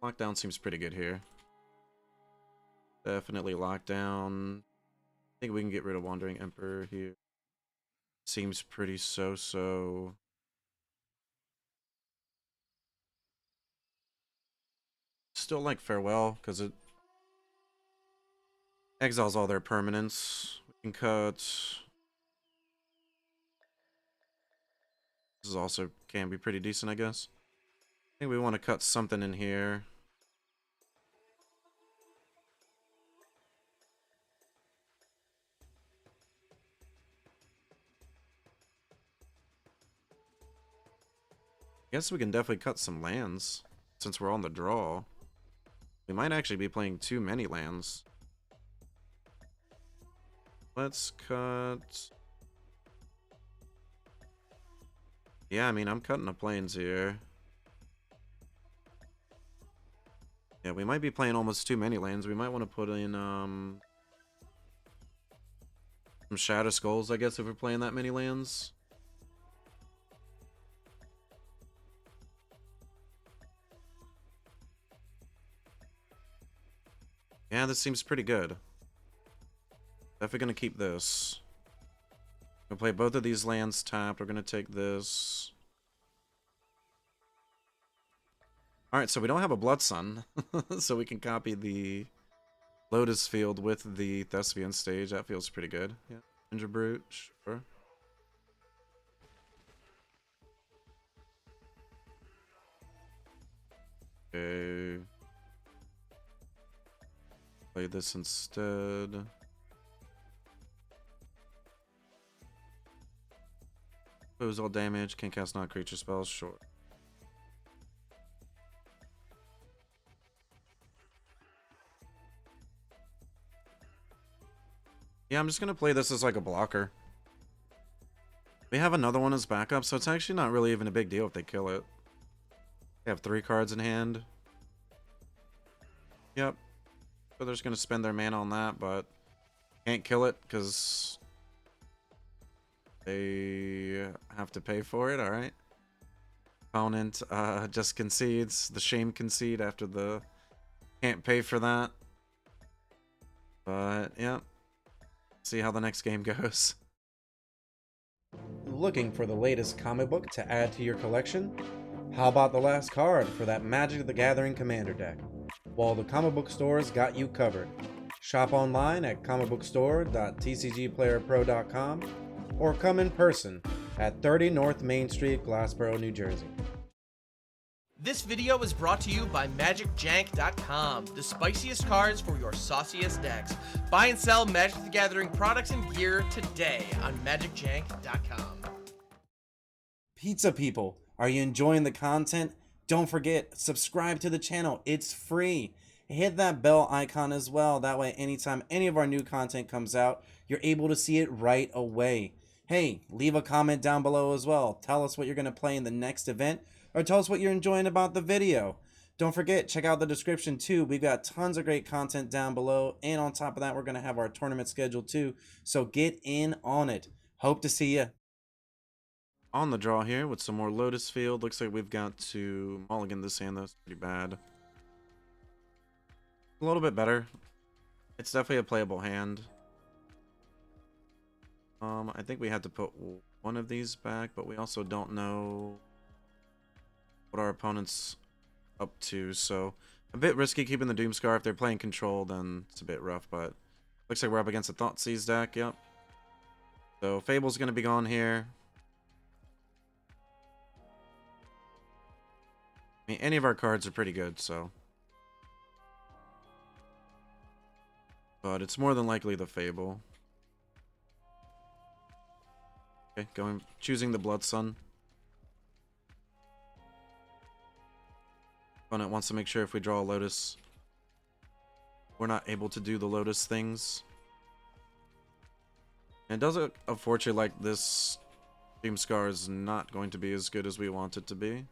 Lockdown seems pretty good here. Definitely lockdown. I think we can get rid of Wandering Emperor here. Seems pretty so-so. Still like Farewell, because it exiles all their permanents. We can cut. This is also can be pretty decent, I guess. I think we want to cut something in here. I guess we can definitely cut some lands. since we're on the draw. We might actually be playing too many lands. Let's cut... Yeah, I mean, I'm cutting the plains here. Yeah, we might be playing almost too many lands. We might want to put in, some Shadow Skulls, I guess, if we're playing that many lands. Yeah, this seems pretty good. Definitely gonna keep this. We'll play both of these lands tapped. We're gonna take this. Alright, so we don't have a Blood Sun. So we can copy the Lotus Field with the Thespian stage. That feels pretty good. Yeah. Ninja Brute, sure. Okay. Play this instead. Pose all damage, can cast non-creature spells, sure. Yeah, I'm just gonna play this as like a blocker. We have another one as backup, so it's actually not really even a big deal if they kill it. They have 3 cards in hand. Yep. So they're just gonna spend their mana on that, but can't kill it because they have to pay for it, alright. Opponent just concedes. The shame concede after the can't pay for that. But, yeah. See how the next game goes. Looking for the latest comic book to add to your collection? How about the last card for that Magic the Gathering Commander deck? Well, the comic book stores got you covered. Shop online at comicbookstore.tcgplayerpro.com or come in person at 30 North Main Street, Glassboro, New Jersey. This video is brought to you by MagicJank.com, the spiciest cards for your sauciest decks. Buy and sell Magic the Gathering products and gear today on MagicJank.com. Pizza people, are you enjoying the content? Don't forget, subscribe to the channel. It's free. Hit that bell icon as well. That way, anytime any of our new content comes out, you're able to see it right away. Hey, leave a comment down below as well. Tell us what you're going to play in the next event, or tell us what you're enjoying about the video. Don't forget, check out the description too. We've got tons of great content down below. And on top of that, we're going to have our tournament schedule too. So get in on it. Hope to see you. On the draw here with some more Lotus Field. Looks like we've got to mulligan this hand. That's pretty bad. A little bit better. It's definitely a playable hand. I think we had to put one of these back, but we also don't know what our opponent's up to, so a bit risky keeping the Doomscar. If they're playing control, then it's a bit rough, but looks like we're up against a Thoughtseize deck. Yep. So Fable's gonna be gone here. I mean, any of our cards are pretty good, so, but it's more than likely the Fable. Okay, choosing the Blood Sun. Opponent wants to make sure if we draw a Lotus, we're not able to do the Lotus things. And it does look, unfortunately, like this Doomscar is not going to be as good as we want it to be.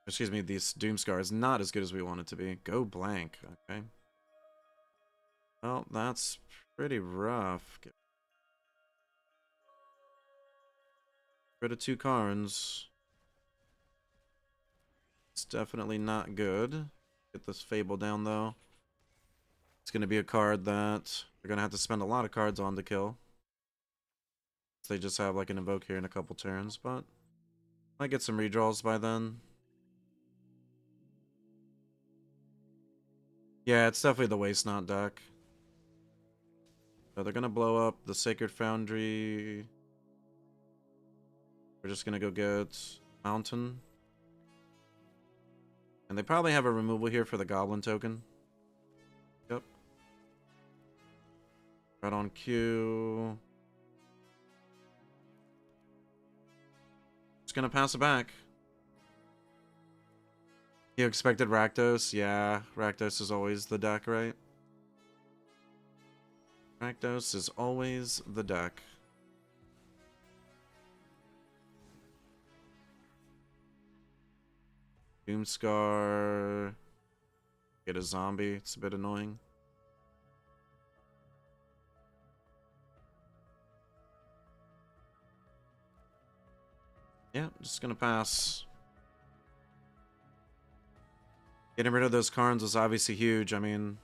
Excuse me, this Doomscar is not as good as we want it to be. Go blank, okay. Well, that's pretty rough. Get rid of 2 Karns. It's definitely not good. Get this Fable down, though. It's going to be a card that they're going to have to spend a lot of cards on to kill. They just have like an Invoke here in a couple turns, but might get some redraws by then. Yeah, it's definitely the Waste Not deck. So they're gonna blow up the Sacred Foundry. We're just gonna go get Mountain. And they probably have a removal here for the Goblin token. Yep. Right on cue. gonna pass it back. You expected Rakdos? Yeah, Rakdos is always the deck, right? Rakdos is always the deck. Doomscar. Get a zombie. It's a bit annoying. Yeah, just gonna pass. Getting rid of those Karns was obviously huge. I mean...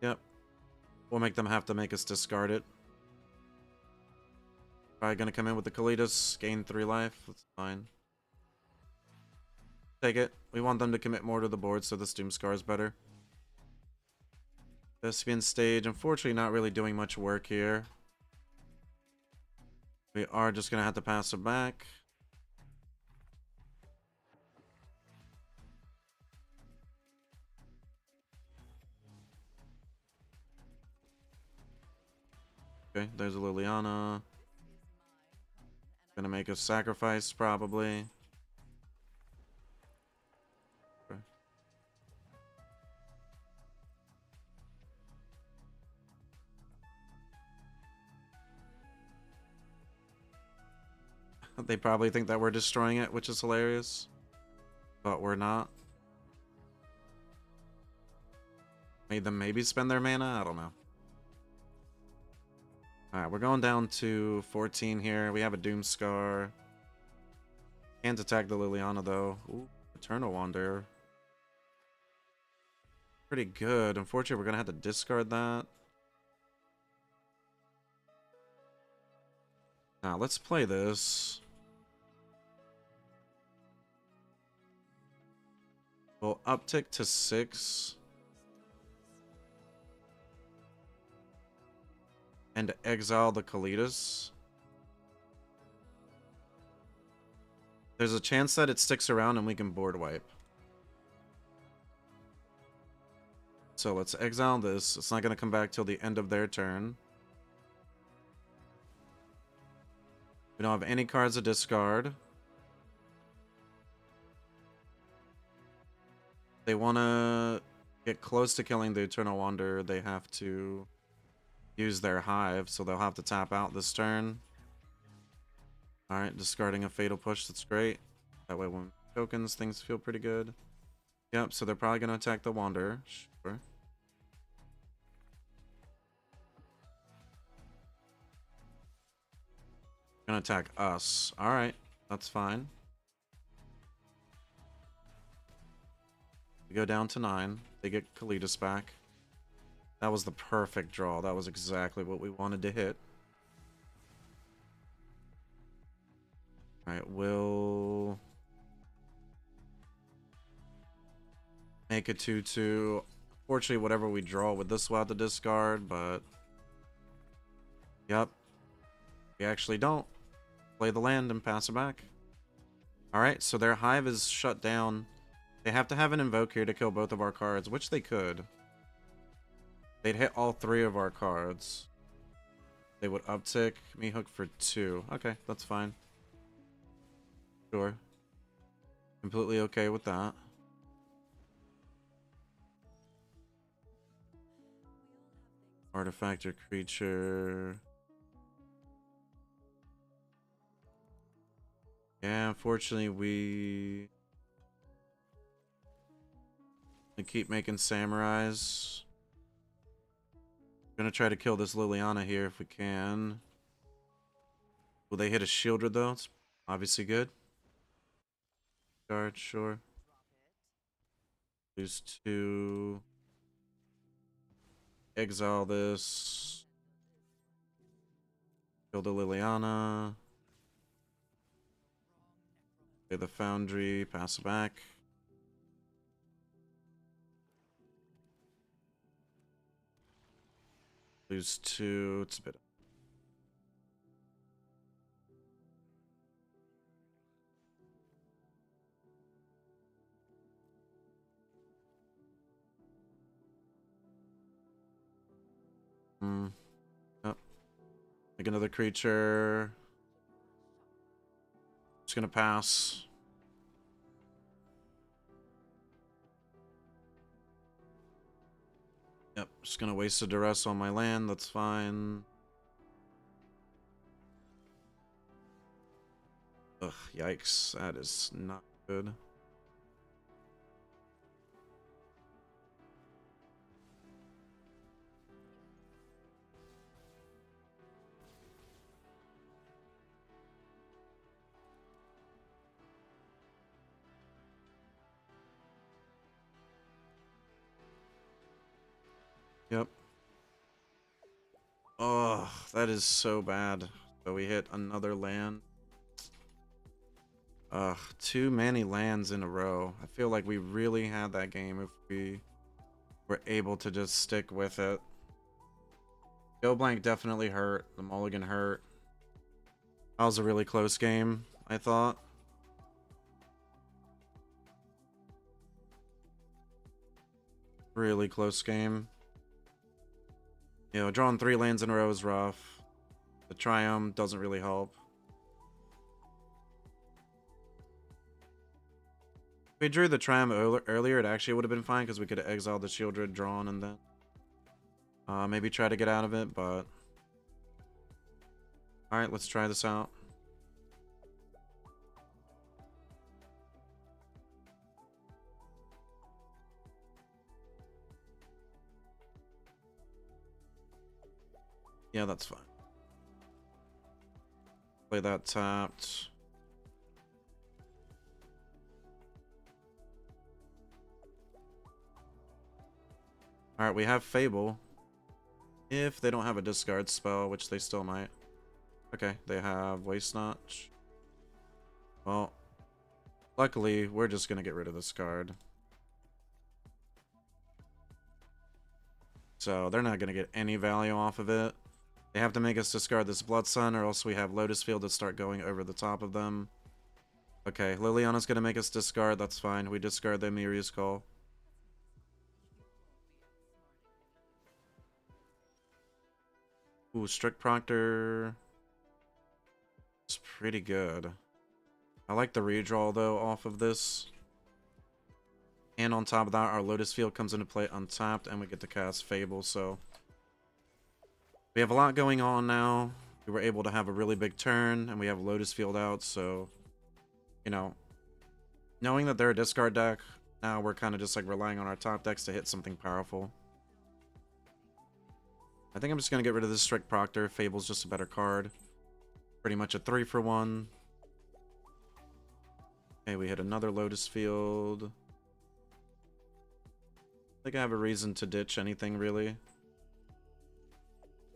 Yep. We'll make them have to make us discard it. Probably gonna come in with the Kalidas, gain 3 life. That's fine. Take it. We want them to commit more to the board, so this Doomscar is better. Thespian stage, unfortunately not really doing much work here. We are just gonna have to pass it back. Okay, there's a Liliana. Gonna make a sacrifice, probably. Okay. They probably think that we're destroying it, which is hilarious. But we're not. Made them maybe spend their mana? I don't know. Alright, we're going down to 14 here. We have a Doomscar. Can't attack the Liliana, though. Ooh, Eternal Wanderer. Pretty good. Unfortunately, we're going to have to discard that. Now, let's play this. We'll uptick to 6. And exile the Kalidas. There's a chance that it sticks around and we can board wipe. So let's exile this. It's not going to come back till the end of their turn. We don't have any cards to discard. They want to get close to killing the Eternal Wanderer. They have to use their Hive, so they'll have to tap out this turn. Alright, discarding a Fatal Push, that's great. That way when tokens, things feel pretty good. Yep, so they're probably going to attack the Wanderer. Sure. Gonna attack us. Alright, that's fine. We go down to 9. They get Kalidas back. That was the perfect draw. That was exactly what we wanted to hit. Alright, we'll make a 2/2. Fortunately, whatever we draw with this, we'll have to discard, but... Yep. We actually don't. Play the land and pass it back. Alright, so their Hive is shut down. They have to have an Invoke here to kill both of our cards, which they could. They'd hit all 3 of our cards. They would uptick me hook for 2. Okay, that's fine. Sure. Completely okay with that. Artifact or creature. Yeah, unfortunately we keep making samurais. Gonna try to kill this Liliana here if we can. Will they hit a shielder though? It's obviously good. Guard, sure. Lose 2. Exile this. Kill the Liliana. Play the Foundry, pass it back. Lose 2, it's a bit. Yep. Make another creature. Just gonna pass. Yep, just gonna waste a duress on my land, that's fine. Ugh, yikes, that is not good. Yep. Oh, that is so bad. So we hit another land. Ugh, too many lands in a row. I feel like we really had that game if we were able to just stick with it. Go blank definitely hurt. The mulligan hurt. That was a really close game, I thought. Really close game. You know, drawing 3 lands in a row is rough. The Triumph doesn't really help. If we drew the Triumph earlier, it actually would have been fine because we could have exiled the Shieldred, drawn, and then maybe try to get out of it, but... Alright, let's try this out. Yeah, that's fine. Play that tapped. Alright, we have Fable. If they don't have a discard spell, which they still might. Okay, they have Waste Notch. Well, luckily, we're just gonna get rid of this card. So, they're not gonna get any value off of it. They have to make us discard this Blood Sun, or else we have Lotus Field to start going over the top of them. Okay, Liliana's gonna make us discard, that's fine. We discard the Miri's Call. Ooh, Strict Proctor. It's pretty good. I like the redraw, though, off of this. And on top of that, our Lotus Field comes into play untapped, and we get to cast Fable, so... We have a lot going on now. We were able to have a really big turn, and we have Lotus Field out, so... You know... Knowing that they're a discard deck, now we're kind of just like relying on our top decks to hit something powerful. I think I'm just going to get rid of this Strict Proctor. Fable's just a better card. Pretty much a 3-for-1. Okay, we hit another Lotus Field. I think I have a reason to ditch anything, really.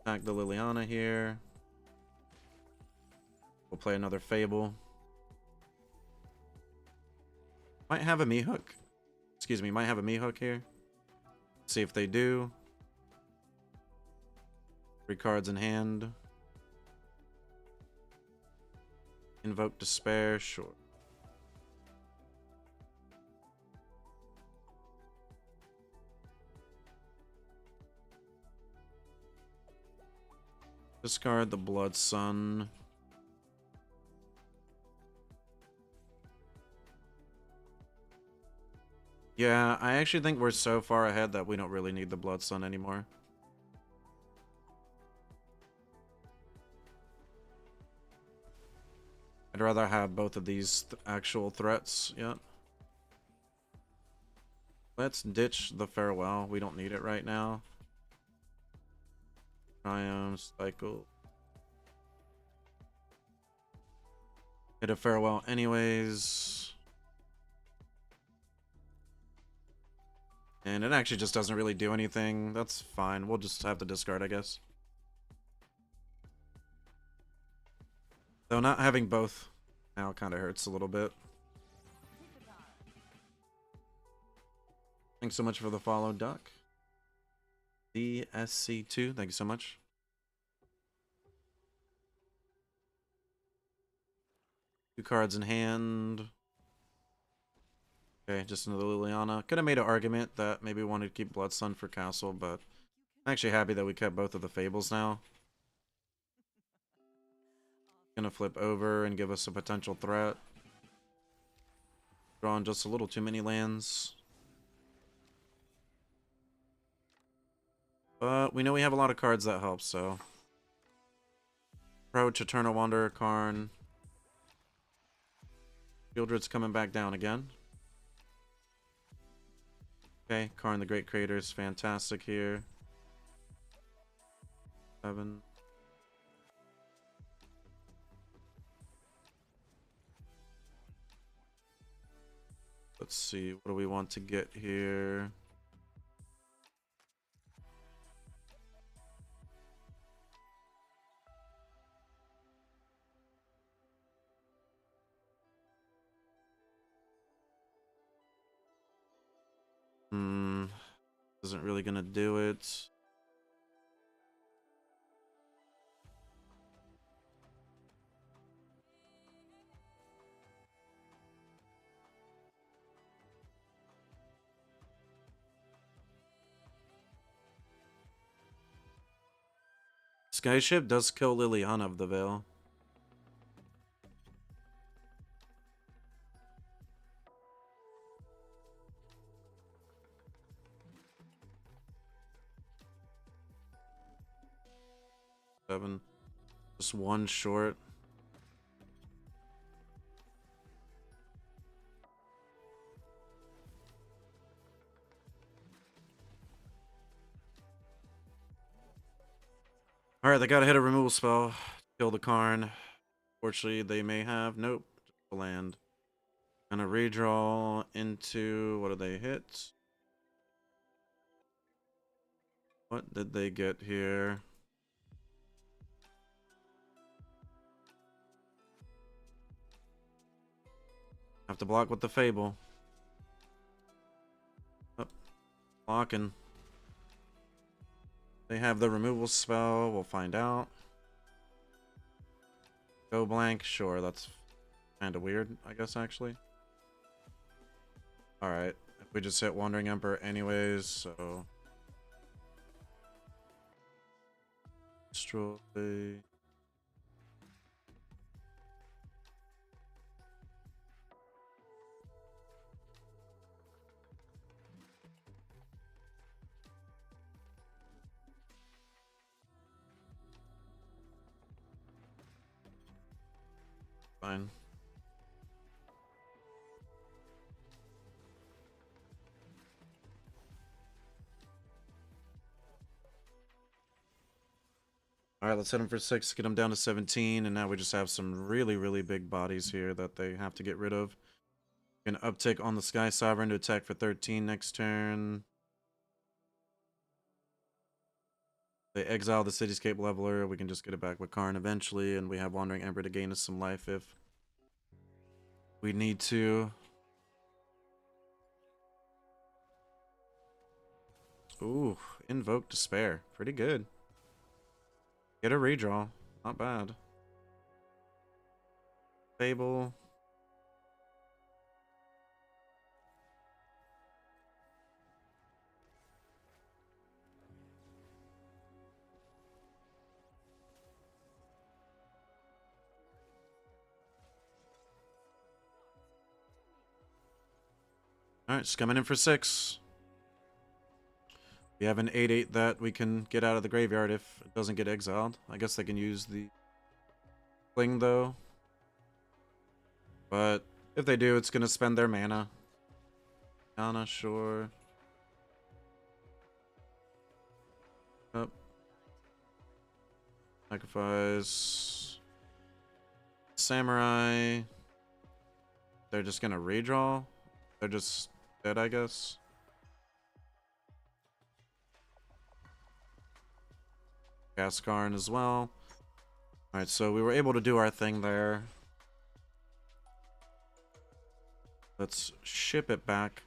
Attack the Liliana here. We'll play another Fable. Might have a Meehook. Excuse me, might have a Meehook here. See if they do. 3 cards in hand. Invoke Despair, sure. Discard the Blood Sun. Yeah, I actually think we're so far ahead that we don't really need the Blood Sun anymore. I'd rather have both of these actual threats, yeah. Let's ditch the Farewell. We don't need it right now. Triumph, cycle. Hit a Farewell anyways. And it actually just doesn't really do anything. That's fine. We'll just have to discard, I guess. Though not having both now kind of hurts a little bit. Thanks so much for the follow, Duck. DSC2, thank you so much. Two cards in hand. Okay, just another Liliana. Could have made an argument that maybe we wanted to keep Blood Sun for Castle, but I'm actually happy that we kept both of the Fables now. Gonna flip over and give us a potential threat. Drawing just a little too many lands. But we know we have a lot of cards that help, so. Approach, Eternal Wanderer, Karn. Shieldred's coming back down again. Okay, Karn the Great Creator is fantastic here. 7. Let's see, what do we want to get here? Isn't really gonna do it. Skyship does kill Liliana of the Veil. Seven. Just one short. Alright, they gotta hit a removal spell. Kill the Karn. Fortunately, they may have. Nope. Just a land. Gonna redraw into. What do they hit? What did they get here? Have to block with the Fable. Oh, blocking. They have the removal spell. We'll find out. Go blank. Sure, that's kind of weird, I guess, actually. Alright. If we just hit Wandering Emperor anyways, so... Destroy... Fine. Alright, let's hit him for 6, get him down to 17, and now we just have some really, really big bodies here that they have to get rid of. An uptick on the Sky Sovereign to attack for 13 next turn. They exile the Cityscape Leveler, we can just get it back with Karn eventually, and we have Wandering Emperor to gain us some life if we need to. Ooh, Invoke Despair. Pretty good. Get a redraw. Not bad. Fable. Alright, just coming in for 6. We have an 8/8 that we can get out of the graveyard if it doesn't get exiled. I guess they can use the Fling though. But if they do, it's gonna spend their mana. Mana, sure. Up. Sacrifice. Samurai. They're just gonna redraw. They're just dead, I guess. Gaskarn as well. Alright, so we were able to do our thing there. Let's ship it back.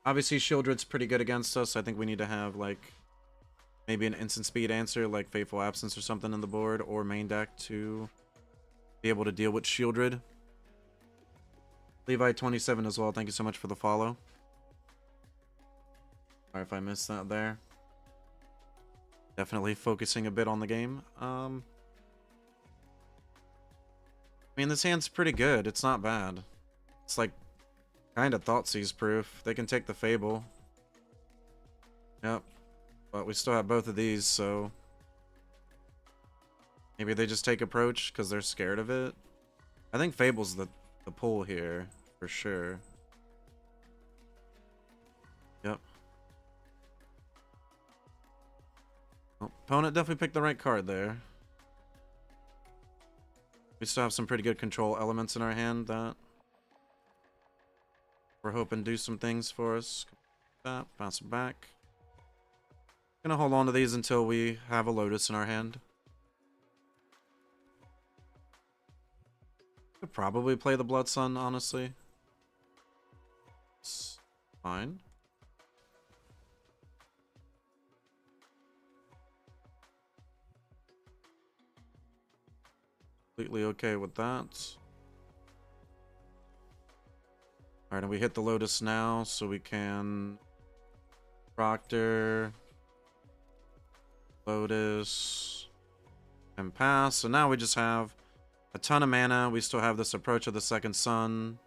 Obviously, Shieldred's pretty good against us. I think we need to have, like, maybe an instant speed answer, like Fateful Absence or something in the board, or main deck to be able to deal with Shieldred. Levi27 as well, thank you so much for the follow. Sorry if I missed that there. Definitely focusing a bit on the game. I mean, this hand's pretty good. It's not bad. It's like kind of Thoughtseize proof. They can take the Fable. Yep. But we still have both of these, so maybe they just take approach because they're scared of it. I think Fable's the pull here for sure. Yep. Well, opponent definitely picked the right card there. We still have some pretty good control elements in our hand that we're hoping do some things for us. Pass it back. Gonna hold on to these until we have a Lotus in our hand. Could probably play the Blood Sun, honestly. It's fine. Completely okay with that. Alright, and we hit the Lotus now, so we can Proctor, Lotus, and pass. So now we just have a ton of mana. We still have this Approach of the Second Sun.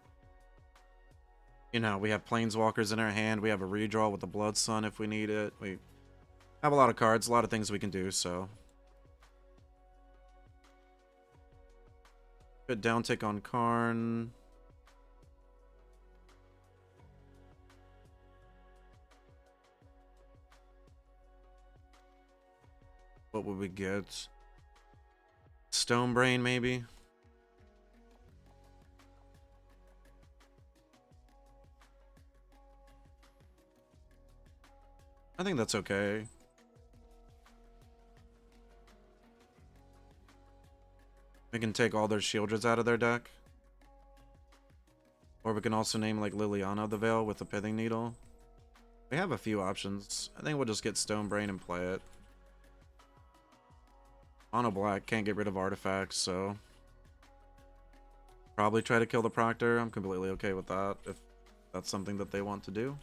You know, we have Planeswalkers in our hand. We have a redraw with the Blood Sun if we need it. We have a lot of cards, a lot of things we can do, so. Good downtick on Karn. What would we get? Stone Brain, maybe? I think that's okay. We can take all their Shieldreds out of their deck. Or we can also name like Liliana of the Veil with the Pithing Needle. We have a few options. I think we'll just get Stone Brain and play it. Mono black, can't get rid of artifacts, so probably try to kill the Proctor. I'm completely okay with that if that's something that they want to do.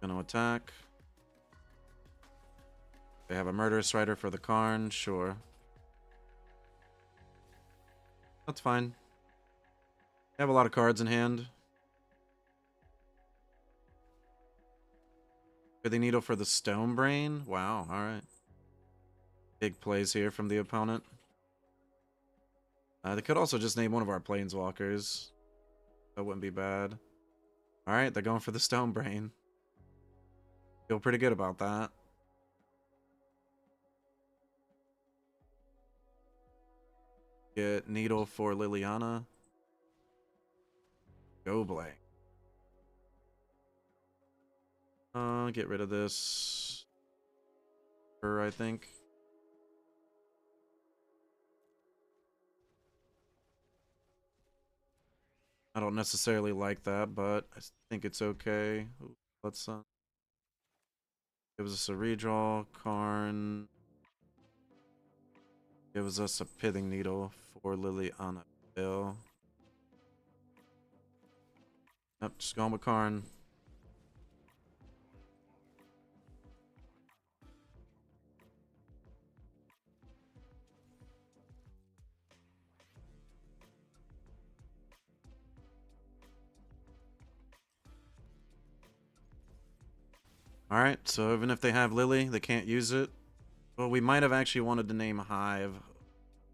Gonna attack. They have a Murderous Rider for the Karn, sure. That's fine. They have a lot of cards in hand. Pithing Needle for the Stone Brain? Wow, alright. Big plays here from the opponent. They could also just name one of our Planeswalkers. That wouldn't be bad. Alright, they're going for the Stone Brain. Feel pretty good about that. Get Needle for Liliana. Go blank. Get rid of this. I think. I don't necessarily like that, but I think it's okay. Ooh, let's gives us a redraw. Karn gives us a Pithing Needle for Liliana Bill. Yep, just going with Karn. Alright, so even if they have Lily, they can't use it. Well, we might have actually wanted to name Hive.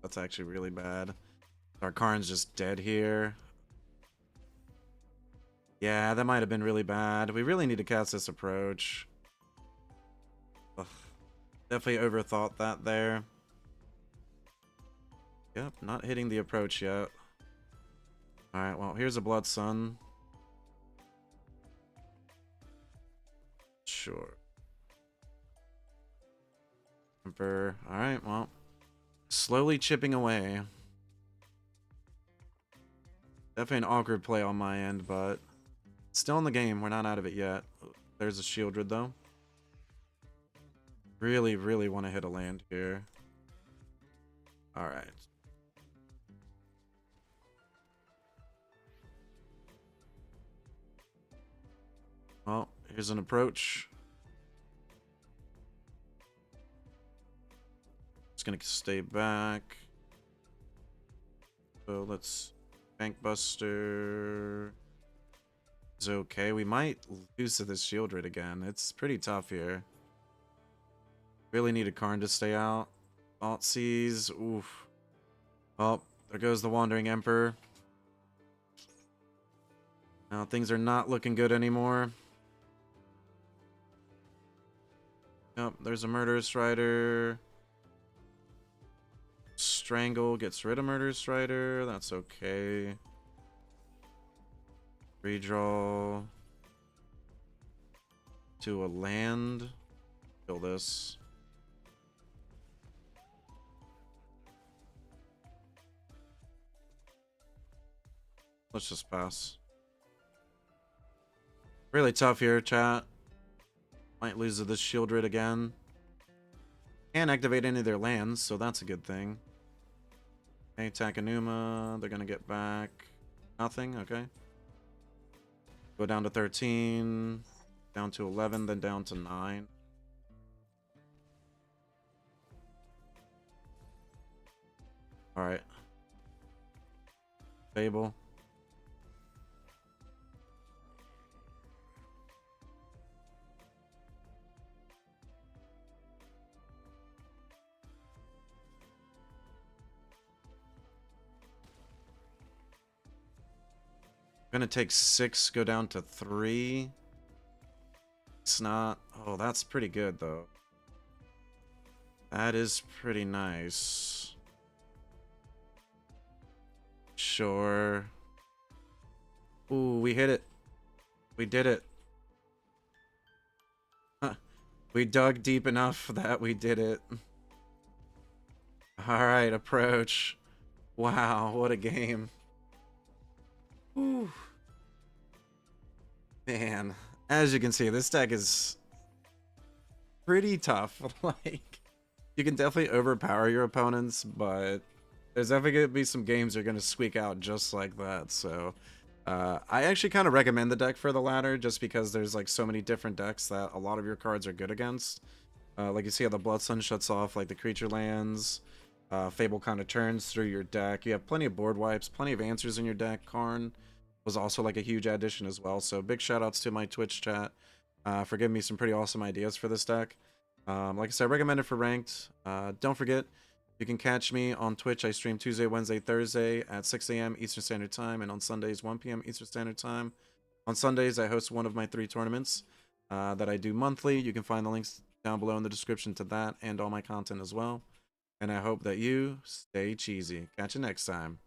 That's actually really bad. Our Karn's just dead here. Yeah, that might have been really bad. We really need to cast this Approach. Ugh. Definitely overthought that there. Yep, not hitting the Approach yet. Alright, well, here's a Blood Sun. Sure. Emperor. Alright, well. Slowly chipping away. Definitely an awkward play on my end, but still in the game. We're not out of it yet. There's a Shieldred, though. Really, really want to hit a land here. Alright. Well, here's an Approach. Just gonna stay back. So let's Bank Buster is okay. We might lose to this Shieldred again. It's pretty tough here. Really need a Karn to stay out. Altsies, oof. Well, there goes the Wandering Emperor. Now things are not looking good anymore. Yep, there's a Murderous Rider. Strangle gets rid of Murderous Rider. That's okay. Redraw to a land. Kill this. Let's just pass. Really tough here, chat. Might lose to this Shieldred again. Can't activate any of their lands, so that's a good thing. Okay, Takanuma. They're gonna get back nothing. Okay. Go down to 13. Down to 11, then down to 9. Alright. Fable. Gonna take 6, go down to 3. It's not. Oh, that's pretty good though. That is pretty nice. Sure. Ooh, we hit it. We did it. Huh. We dug deep enough that we did it. Alright, approach. Wow, what a game. Whew. Man, as you can see, this deck is pretty tough. Like, you can definitely overpower your opponents, but there's definitely going to be some games you're going to squeak out just like that. So, I actually kind of recommend the deck for the latter, just because there's like so many different decks that a lot of your cards are good against. Like you see how the Blood Sun shuts off like the creature lands. Fable kind of turns through your deck. You have plenty of board wipes, plenty of answers in your deck. Karn was also like a huge addition as well. So big shout outs to my Twitch chat for giving me some pretty awesome ideas for this deck. Like I said, I recommend it for ranked. Don't forget, you can catch me on Twitch. I stream Tuesday, Wednesday, Thursday at 6 a.m. Eastern Standard Time, and on Sundays, 1 p.m. Eastern Standard Time. On Sundays, I host one of my 3 tournaments that I do monthly. You can find the links down below in the description to that and all my content as well. And I hope that you stay cheesy. Catch you next time.